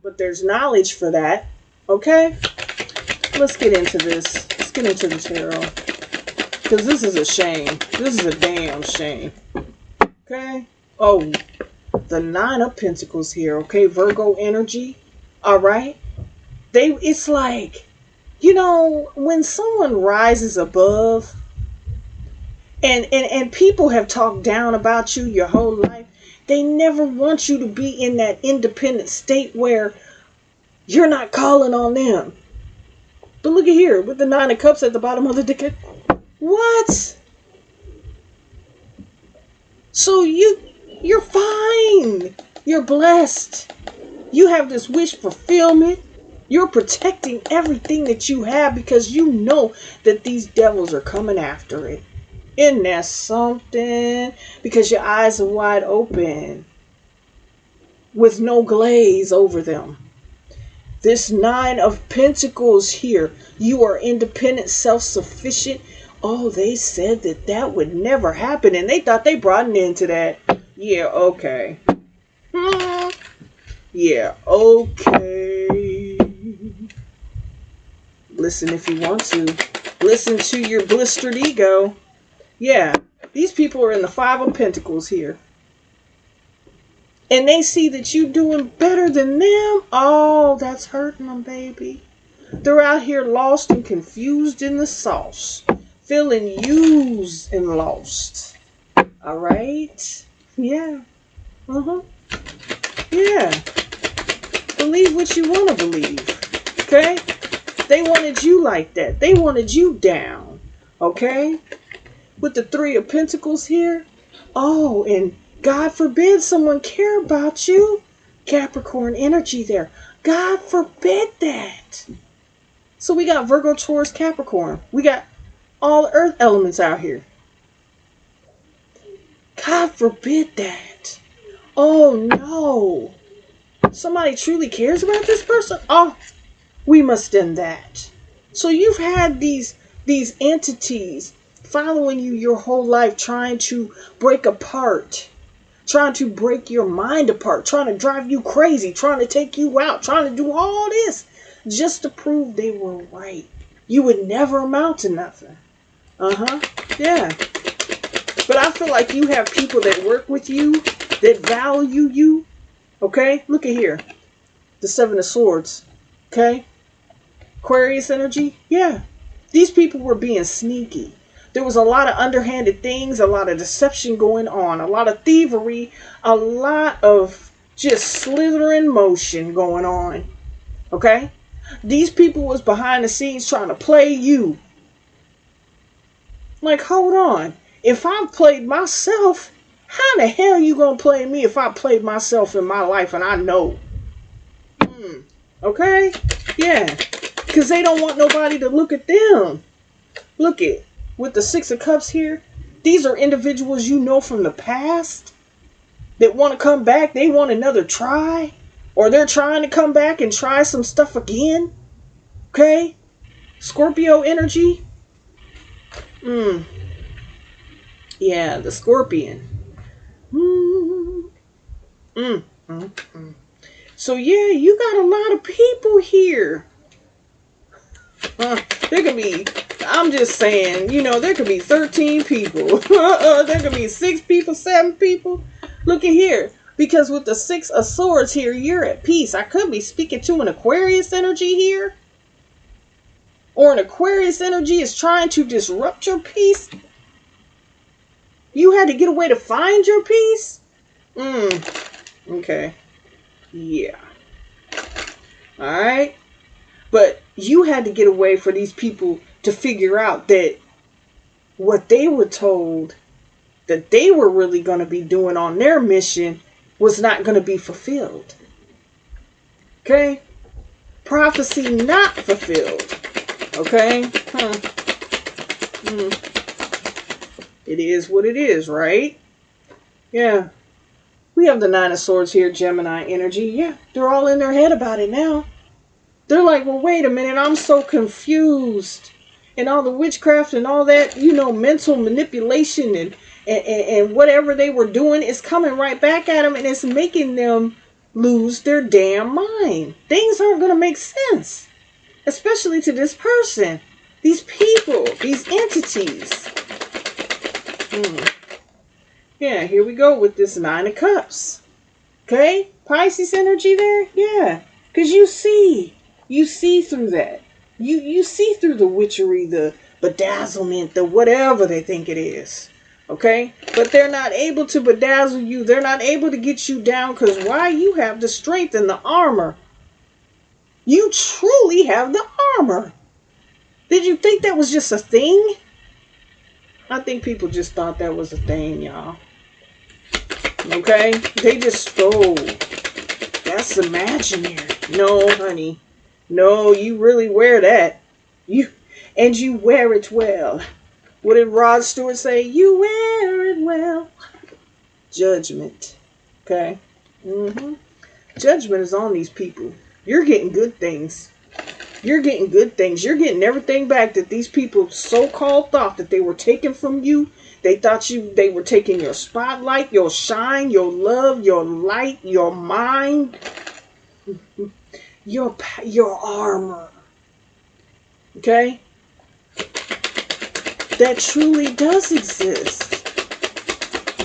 Speaker 1: But there's knowledge for that. Okay? Let's get into this. Let's get into the tarot. Because this is a shame. This is a damn shame. Okay? Oh, the Nine of Pentacles here. Okay? Virgo energy. Alright? It's like, when someone rises above and people have talked down about you your whole life, they never want you to be in that independent state where you're not calling on them. But look at here with the Nine of Cups at the bottom of the deck. What? So you're fine. You're blessed. You have this wish fulfillment. You're protecting everything that you have because you know that these devils are coming after it. Isn't that something? Because your eyes are wide open with no glaze over them. This Nine of Pentacles here. You are independent, self-sufficient. Oh, they said that would never happen. And they thought they brought an end to that. Yeah, okay. Yeah, okay. Listen if you want to. Listen to your blistered ego. Yeah, these people are in the Five of Pentacles here. And they see that you're doing better than them. Oh, that's hurting them, baby. They're out here lost and confused in the sauce. Feeling used and lost. All right? Yeah. Yeah. Believe what you want to believe. Okay? They wanted you like that. They wanted you down. Okay? With the Three of Pentacles here. Oh, and God forbid someone care about you. Capricorn energy there. God forbid that. So we got Virgo, Taurus, Capricorn. We got all the earth elements out here. God forbid that. Oh no. Somebody truly cares about this person? Oh, we must end that. So you've had these entities following you your whole life, trying to break apart, trying to break your mind apart, trying to drive you crazy, trying to take you out, trying to do all this just to prove they were right. You would never amount to nothing. Yeah. But I feel like you have people that work with you, that value you. Okay? Look at here. The Seven of Swords. Okay? Aquarius energy. Yeah. These people were being sneaky. There was a lot of underhanded things, a lot of deception going on, a lot of thievery, a lot of just slithering motion going on. Okay? These people was behind the scenes trying to play you. Like, hold on. If I played myself, how the hell you gonna play me if I played myself in my life and I know? Okay? Yeah. Because they don't want nobody to look at them. Look at, with the Six of Cups here, these are individuals you know from the past. that want to come back. They want another try, or they're trying to come back and try some stuff again. Okay, Scorpio energy. Yeah, the Scorpion. Mm, mm, mm, mm. So yeah, you got a lot of people here. There could be, I'm just saying, there could be 13 people. There could be 6 people, 7 people. Look at here. Because with the 6 of Swords here, you're at peace. I could be speaking to an Aquarius energy here. Or an Aquarius energy is trying to disrupt your peace. You had to get away to find your peace? Okay. Yeah. Alright. But you had to get away for these people to figure out that what they were told that they were really going to be doing on their mission was not going to be fulfilled. Okay? Prophecy not fulfilled. Okay? It is what it is, right? Yeah. We have the 9 of Swords here, Gemini energy. Yeah, they're all in their head about it now. They're like, well, wait a minute, I'm so confused. And all the witchcraft and all that, mental manipulation and whatever they were doing is coming right back at them, and it's making them lose their damn mind. Things aren't going to make sense. Especially to this person. These people. These entities. Yeah, here we go with this 9 of Cups. Okay? Pisces energy there? Yeah. Because you see. You see through that. You see through the witchery, the bedazzlement, the whatever they think it is. Okay? But they're not able to bedazzle you. They're not able to get you down because why? You have the strength and the armor. You truly have the armor. Did you think that was just a thing? I think people just thought that was a thing, y'all. Okay? They just stole. That's imaginary. No, honey. No, you really wear that. You wear it well. What did Rod Stewart say? You wear it well. Judgment. Okay? Judgment is on these people. You're getting good things. You're getting good things. You're getting everything back that these people so-called thought that they were taking from you. They thought they were taking your spotlight, your shine, your love, your light, your mind, your armor. Okay? That truly does exist.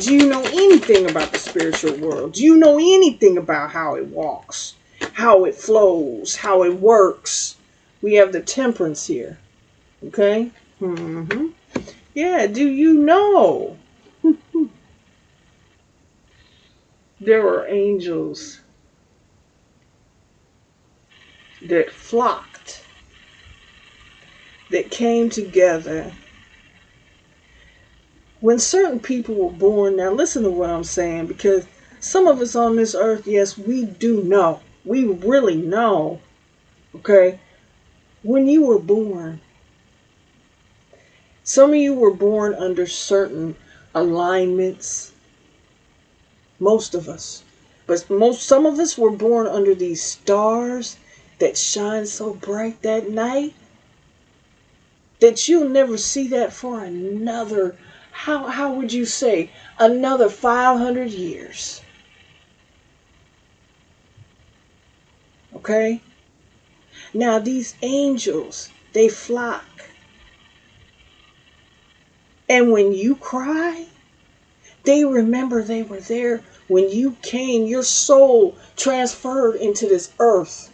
Speaker 1: Do you know anything about the spiritual world? Do you know anything about how it walks, how it flows, how it works? We have the Temperance here. Okay? Yeah, do you know? There are angels that flocked, that came together. When certain people were born, now listen to what I'm saying, because some of us on this earth, yes, we do know. We really know. Okay? When you were born, some of you were born under certain alignments. Most of us. But some of us were born under these stars that shine so bright that night that you'll never see that for another, how would you say, another 500 years. Okay? Now these angels, they flock. And when you cry, they remember they were there when you came, your soul transferred into this earth.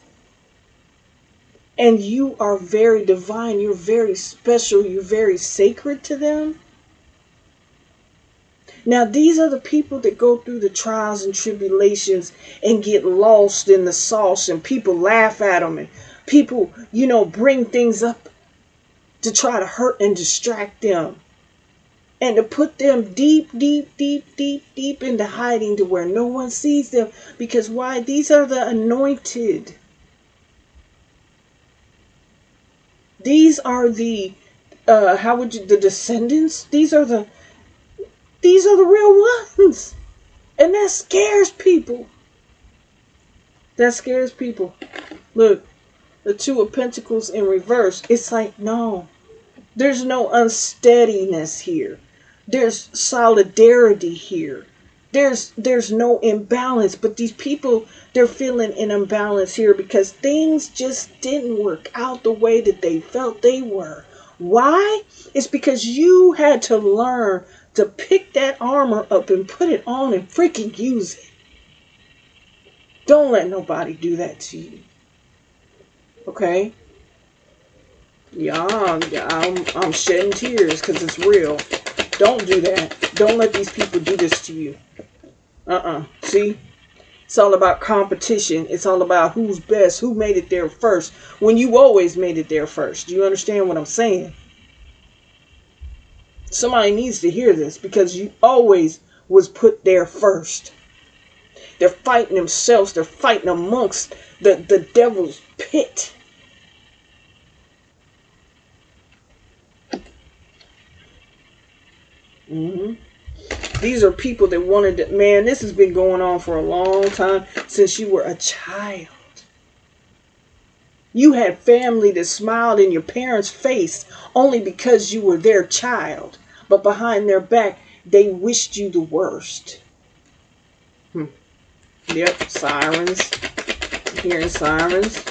Speaker 1: And you are very divine, you're very special, you're very sacred to them. Now these are the people that go through the trials and tribulations and get lost in the sauce, and people laugh at them, and people, bring things up to try to hurt and distract them. And to put them deep, deep, deep, deep, deep into hiding to where no one sees them. Because why? These are the anointed. These are the, the descendants? These are the real ones. And that scares people. That scares people. Look, the Two of Pentacles in reverse. It's like, no. There's no unsteadiness here. There's solidarity here. There's no imbalance. But these people, they're feeling an imbalance here because things just didn't work out the way that they felt they were. Why? It's because you had to learn to pick that armor up and put it on and freaking use it. Don't let nobody do that to you. Okay? Yeah, I'm shedding tears because it's real. Don't do that. Don't let these people do this to you. See? It's all about competition. It's all about who's best, who made it there first, when you always made it there first. Do you understand what I'm saying? Somebody needs to hear this because you always was put there first. They're fighting themselves. They're fighting amongst the devil's pit. These are people that wanted to, man, this has been going on for a long time, since you were a child. You had family that smiled in your parents' face only because you were their child. But behind their back, they wished you the worst. Yep, sirens. I'm hearing sirens.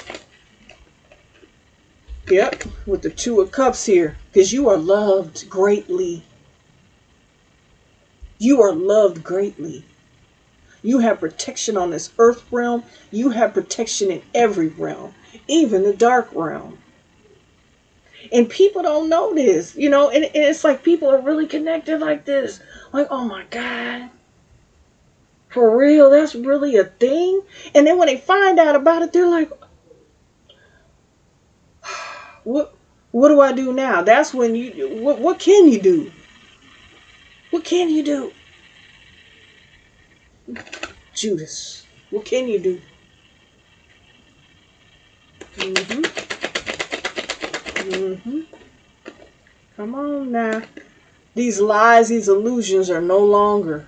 Speaker 1: Yep, with the Two of Cups here. Because you are loved greatly. You are loved greatly. You have protection on this earth realm. You have protection in every realm, even the dark realm. And people don't know this, you know, and it's like people are really connected like this. Like, oh my God. For real, that's really a thing? And then when they find out about it, they're like, what do I do now? That's when you, what can you do? What can you do? Judas, what can you do? Come on now. These lies, these illusions are no longer.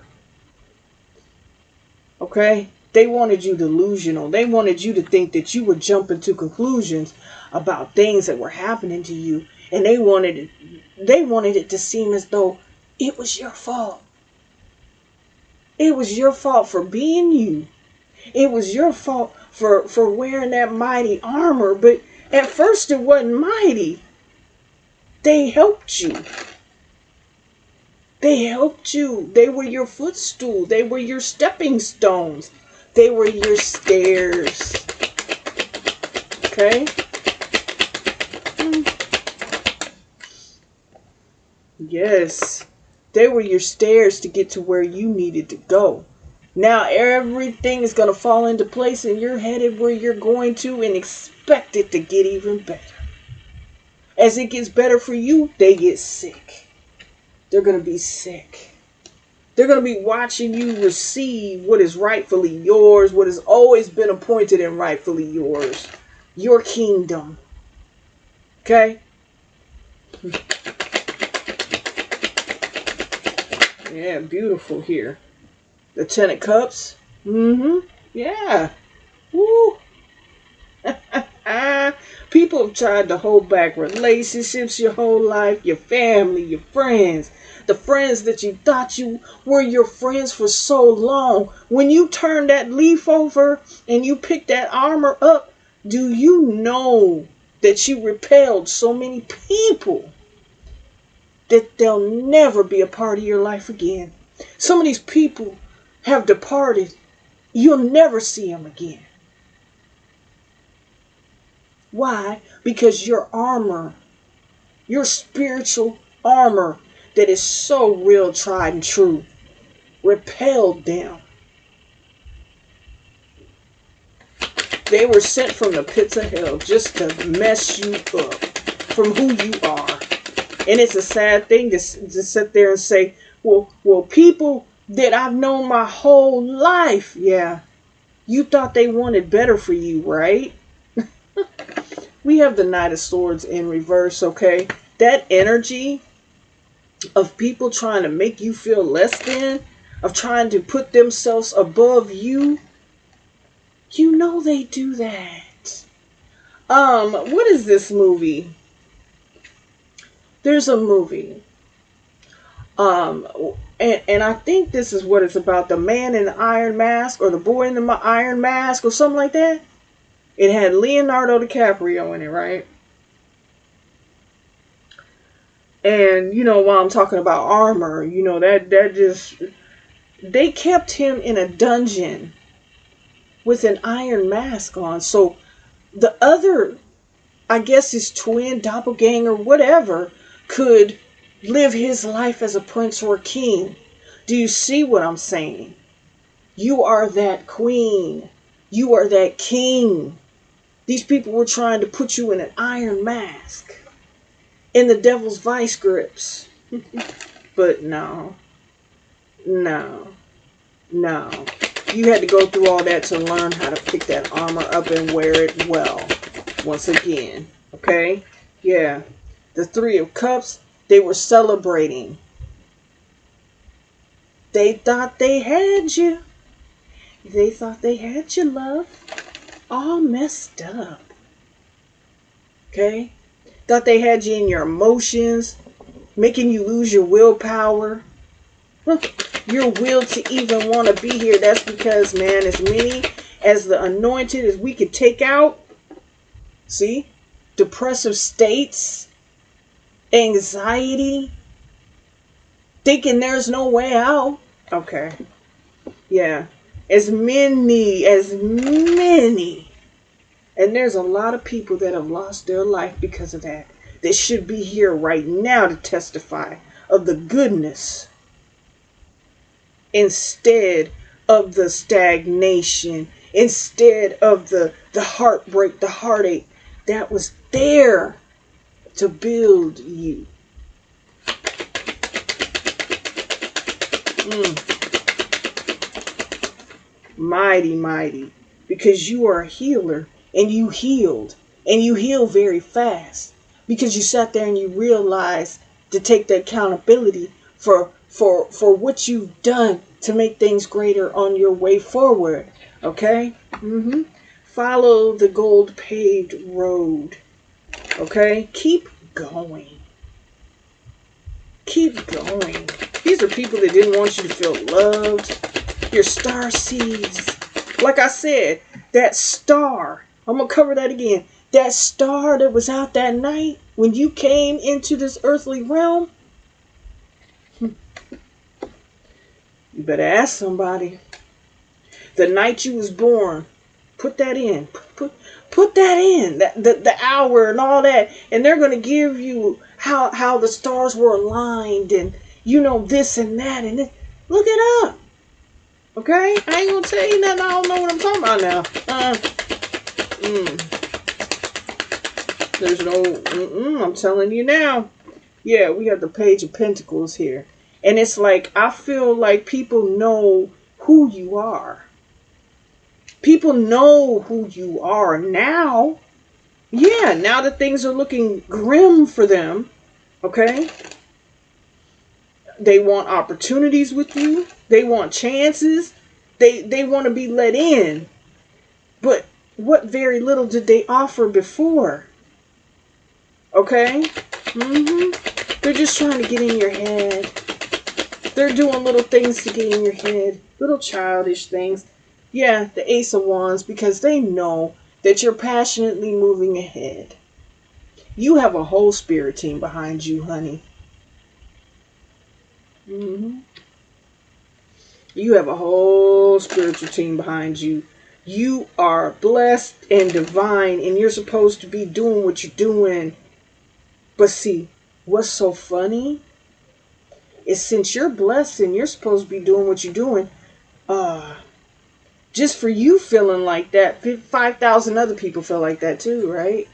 Speaker 1: Okay? They wanted you delusional. They wanted you to think that you were jumping to conclusions about things that were happening to you. And they wanted it to seem as though it was your fault. It was your fault for being you. It was your fault for wearing that mighty armor. But at first it wasn't mighty. They helped you. They helped you. They were your footstool. They were your stepping stones. They were your stairs. Okay? Yes. They were your stairs to get to where you needed to go. Now everything is going to fall into place and you're headed where you're going to, and expect it to get even better. As it gets better for you, they get sick. They're going to be sick. They're going to be watching you receive what is rightfully yours, what has always been appointed and rightfully yours. Your kingdom. Okay? Yeah, beautiful here. The Ten of Cups. Yeah. Woo. People have tried to hold back relationships your whole life, your family, your friends, the friends that you thought you were your friends for so long. When you turn that leaf over and you pick that armor up, do you know that you repelled so many people that they'll never be a part of your life again? Some of these people have departed. You'll never see them again. Why? Because your armor, your spiritual armor that is so real, tried and true, repelled them. They were sent from the pits of hell just to mess you up from who you are. And it's a sad thing to sit there and say, well, people that I've known my whole life, yeah, you thought they wanted better for you, right? We have the Knight of Swords in reverse, okay? That energy of people trying to make you feel less than, of trying to put themselves above you. You know they do that. What is this movie? There's a movie. Um, and I think this is what it's about. The Man in the Iron Mask, or the Boy in the Iron Mask, or something like that. It had Leonardo DiCaprio in it, right? And, while I'm talking about armor, that just, they kept him in a dungeon with an iron mask on. So the other, I guess his twin, doppelganger, whatever, could live his life as a prince or a king. Do you see what I'm saying? You are that queen. You are that king. These people were trying to put you in an iron mask, in the devil's vice grips. But no. No. You had to go through all that to learn how to pick that armor up and wear it well. Once again. Okay? Yeah. The Three of Cups, they were celebrating. They thought they had you. They thought they had you, love. All messed up. Okay? Thought they had you in your emotions, making you lose your willpower. Your will to even want to be here. That's because, man, as many as the anointed as we could take out, see, depressive states, anxiety, thinking there's no way out. Okay. Yeah. As many. And there's a lot of people that have lost their life because of that. They should be here right now to testify of the goodness instead of the stagnation, instead of the heartbreak, the heartache that was there to build you. Mighty, because you are a healer, and you healed, and you heal very fast, because you sat there and you realized to take the accountability for what you've done to make things greater on your way forward. Okay? Follow the gold paved road. Okay? Keep going. Keep going. These are people that didn't want you to feel loved. Your star seeds. Like I said, that star. I'm going to cover that again. That star that was out that night when you came into this earthly realm. You better ask somebody. The night you was born. Put that in. Put that in. The hour and all that. And they're going to give you how the stars were aligned. And this and that. And this. Look it up. Okay? I ain't going to tell you nothing. I don't know what I'm talking about now. There's no... I'm telling you now. Yeah, we got the Page of Pentacles here. And it's like, I feel like people know who you are. People know who you are now. Yeah, now that things are looking grim for them. Okay? They want opportunities with you. They want chances. They want to be let in. But what very little did they offer before? Okay? They're just trying to get in your head. They're doing little things to get in your head. Little childish things. Yeah, the Ace of Wands, because they know that you're passionately moving ahead. You have a whole spirit team behind you, honey. You have a whole spiritual team behind you. You are blessed and divine, and you're supposed to be doing what you're doing. But see, what's so funny is since you're blessed and you're supposed to be doing what you're doing, just for you feeling like that, 5,000 other people feel like that too, right?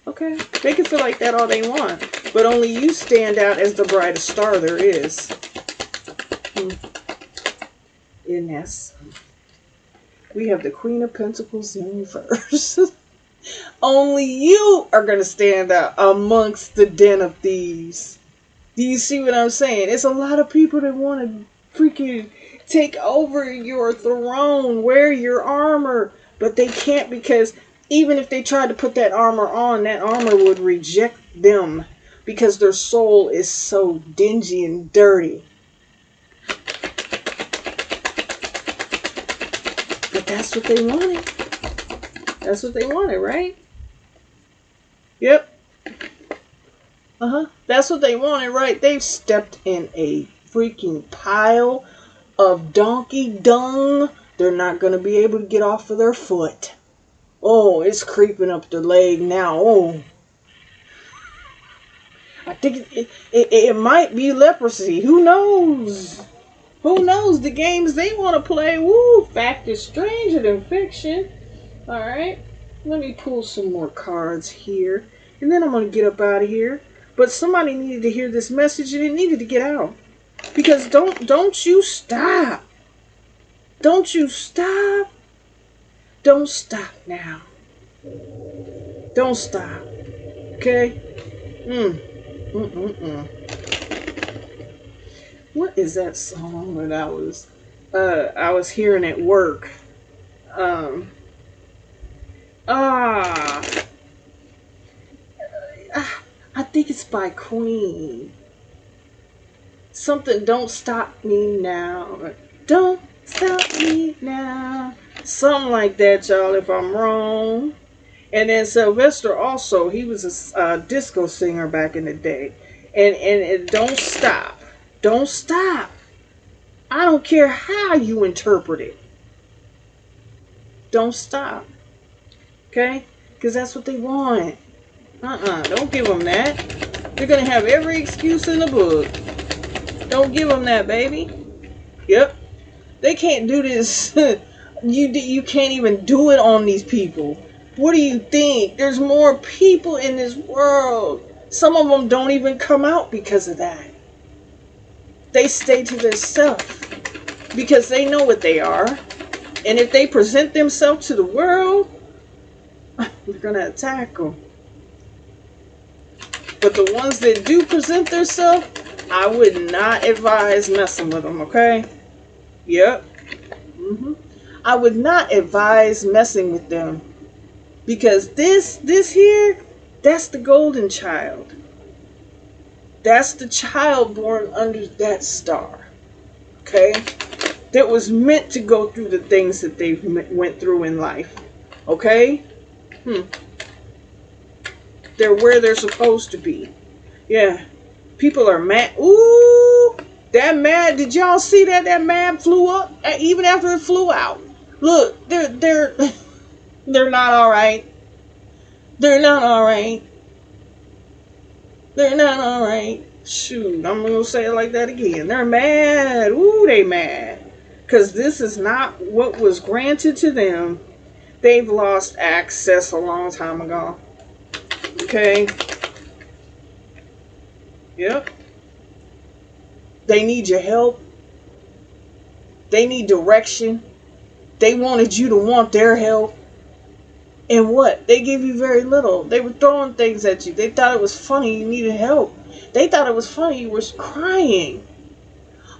Speaker 1: Okay, they can feel like that all they want, but only you stand out as the brightest star there is. In this, we have the Queen of Pentacles in reverse. Only you are going to stand out amongst the den of thieves. Do you see what I'm saying? It's a lot of people that want to freaking Take over your throne. Wear your armor. But they can't, because even if they tried to put that armor on, that armor would reject them because their soul is so dingy and dirty. But that's what they wanted. That's what they wanted, right? Yep. That's what they wanted, right? They've stepped in a freaking pile of donkey dung. They're not going to be able to get off of their foot. Oh, it's creeping up their leg now. Oh. I think it might be leprosy. Who knows? Who knows the games they want to play? Woo, fact is stranger than fiction. Alright, let me pull some more cards here. And then I'm going to get up out of here. But somebody needed to hear this message and it needed to get out. Because don't you stop. Don't you stop. Don't stop now. Don't stop. Okay? What is that song that I was hearing at work? I think it's by Queen. Something, don't stop me now. Don't stop me now. Something like that, y'all, if I'm wrong. And then Sylvester also, he was a disco singer back in the day. And don't stop. Don't stop. I don't care how you interpret it. Don't stop. Okay? Because that's what they want. Don't give them that. They're going to have every excuse in the book. Don't give them that, baby. Yep. They can't do this. You can't even do it on these people. What do you think? There's more people in this world. Some of them don't even come out because of that. They stay to themselves because they know what they are. And if they present themselves to the world, they're going to attack them. But the ones that do present themselves, I would not advise messing with them, okay? Yep. I would not advise messing with them. Because this here, that's the golden child. That's the child born under that star. Okay? That was meant to go through the things that they went through in life. Okay? They're where they're supposed to be. Yeah. People are mad. Ooh! That mad. Did y'all see that? That mad flew up even after it flew out. Look, they're not alright. They're not alright. They're not alright. Shoot, I'm gonna say it like that again. They're mad. Ooh, they mad. Because this is not what was granted to them. They've lost access a long time ago. Okay? Yep. They need your help. They need direction. They wanted you to want their help. And what? They gave you very little. They were throwing things at you. They thought it was funny you needed help. They thought it was funny you were crying.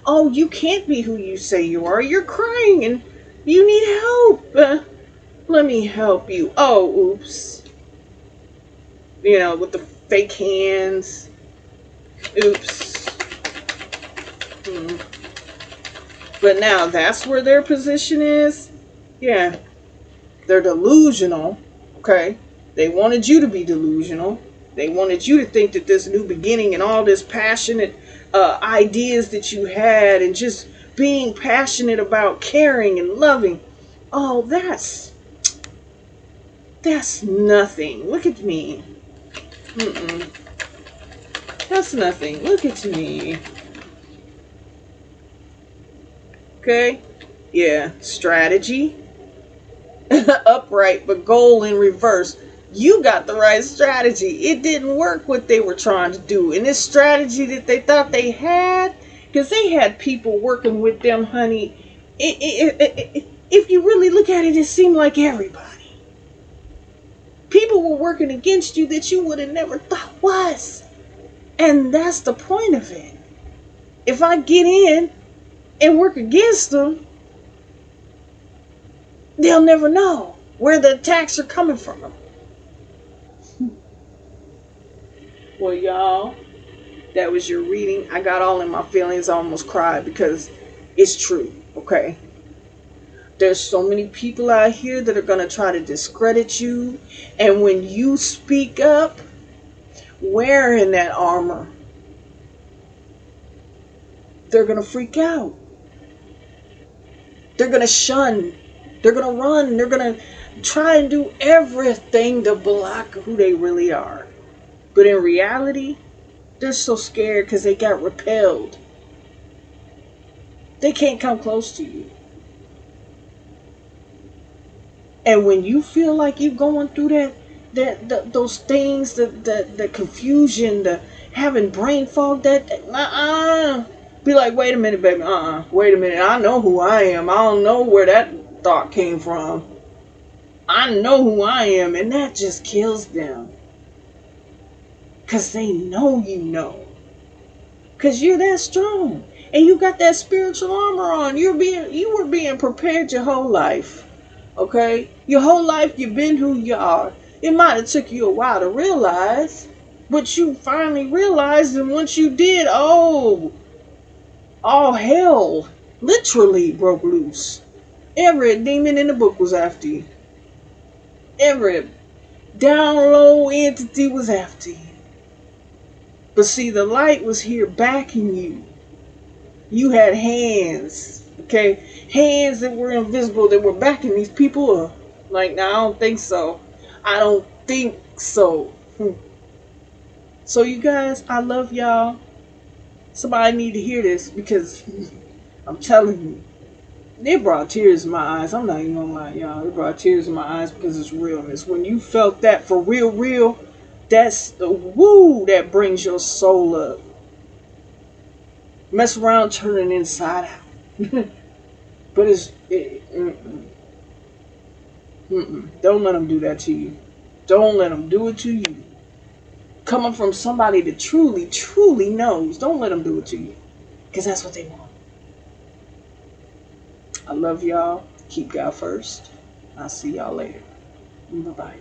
Speaker 1: Oh, you can't be who you say you are. You're crying and you need help. Let me help you. Oh, oops. You know, with the fake hands. Oops. But now that's where their position is. Yeah. They're delusional. Okay. They wanted you to be delusional. They wanted you to think that this new beginning and all this passionate ideas that you had and just being passionate about caring and loving. Oh, that's nothing. Look at me. That's nothing. Look at me. Okay? Yeah. Strategy. Upright, but goal in reverse. You got the right strategy. It didn't work what they were trying to do. And this strategy that they thought they had, because they had people working with them, honey. If you really look at it, it seemed like everybody. People were working against you that you would have never thought was. And that's the point of it. If I get in, and work against them, they'll never know where the attacks are coming from. Well, y'all, that was your reading. I got all in my feelings. I almost cried because it's true, okay? There's so many people out here that are going to try to discredit you. And when you speak up, wearing that armor, they're going to freak out. They're going to shun. They're going to run. They're going to try and do everything to block who they really are. But in reality, they're so scared because they got repelled. They can't come close to you. And when you feel like you're going through those things, the confusion, the having brain fog, be like, wait a minute, baby, wait a minute, I know who I am. I don't know where that thought came from. I know who I am, and that just kills them. Because they know you know. Because you're that strong. And you got that spiritual armor on. You were being prepared your whole life. Okay? Your whole life you've been who you are. It might have took you a while to realize. But you finally realized, and once you did, all hell literally broke loose. Every demon in the book was after you. Every down low entity was after you. But see, the light was here backing you. You had hands, okay? Hands that were invisible that were backing these people up. Like, no, I don't think so. I don't think so. So you guys, I love y'all. Somebody need to hear this because I'm telling you, it brought tears in my eyes. I'm not even gonna lie, y'all. It brought tears in my eyes because it's realness. When you felt that for real, that's the woo that brings your soul up. Mess around turning inside out. But don't let them do that to you. Don't let them do it to you. Coming from somebody that truly knows, don't let them do it to you. Because that's what they want. I love y'all. Keep God first. I'll see y'all later. Bye-bye.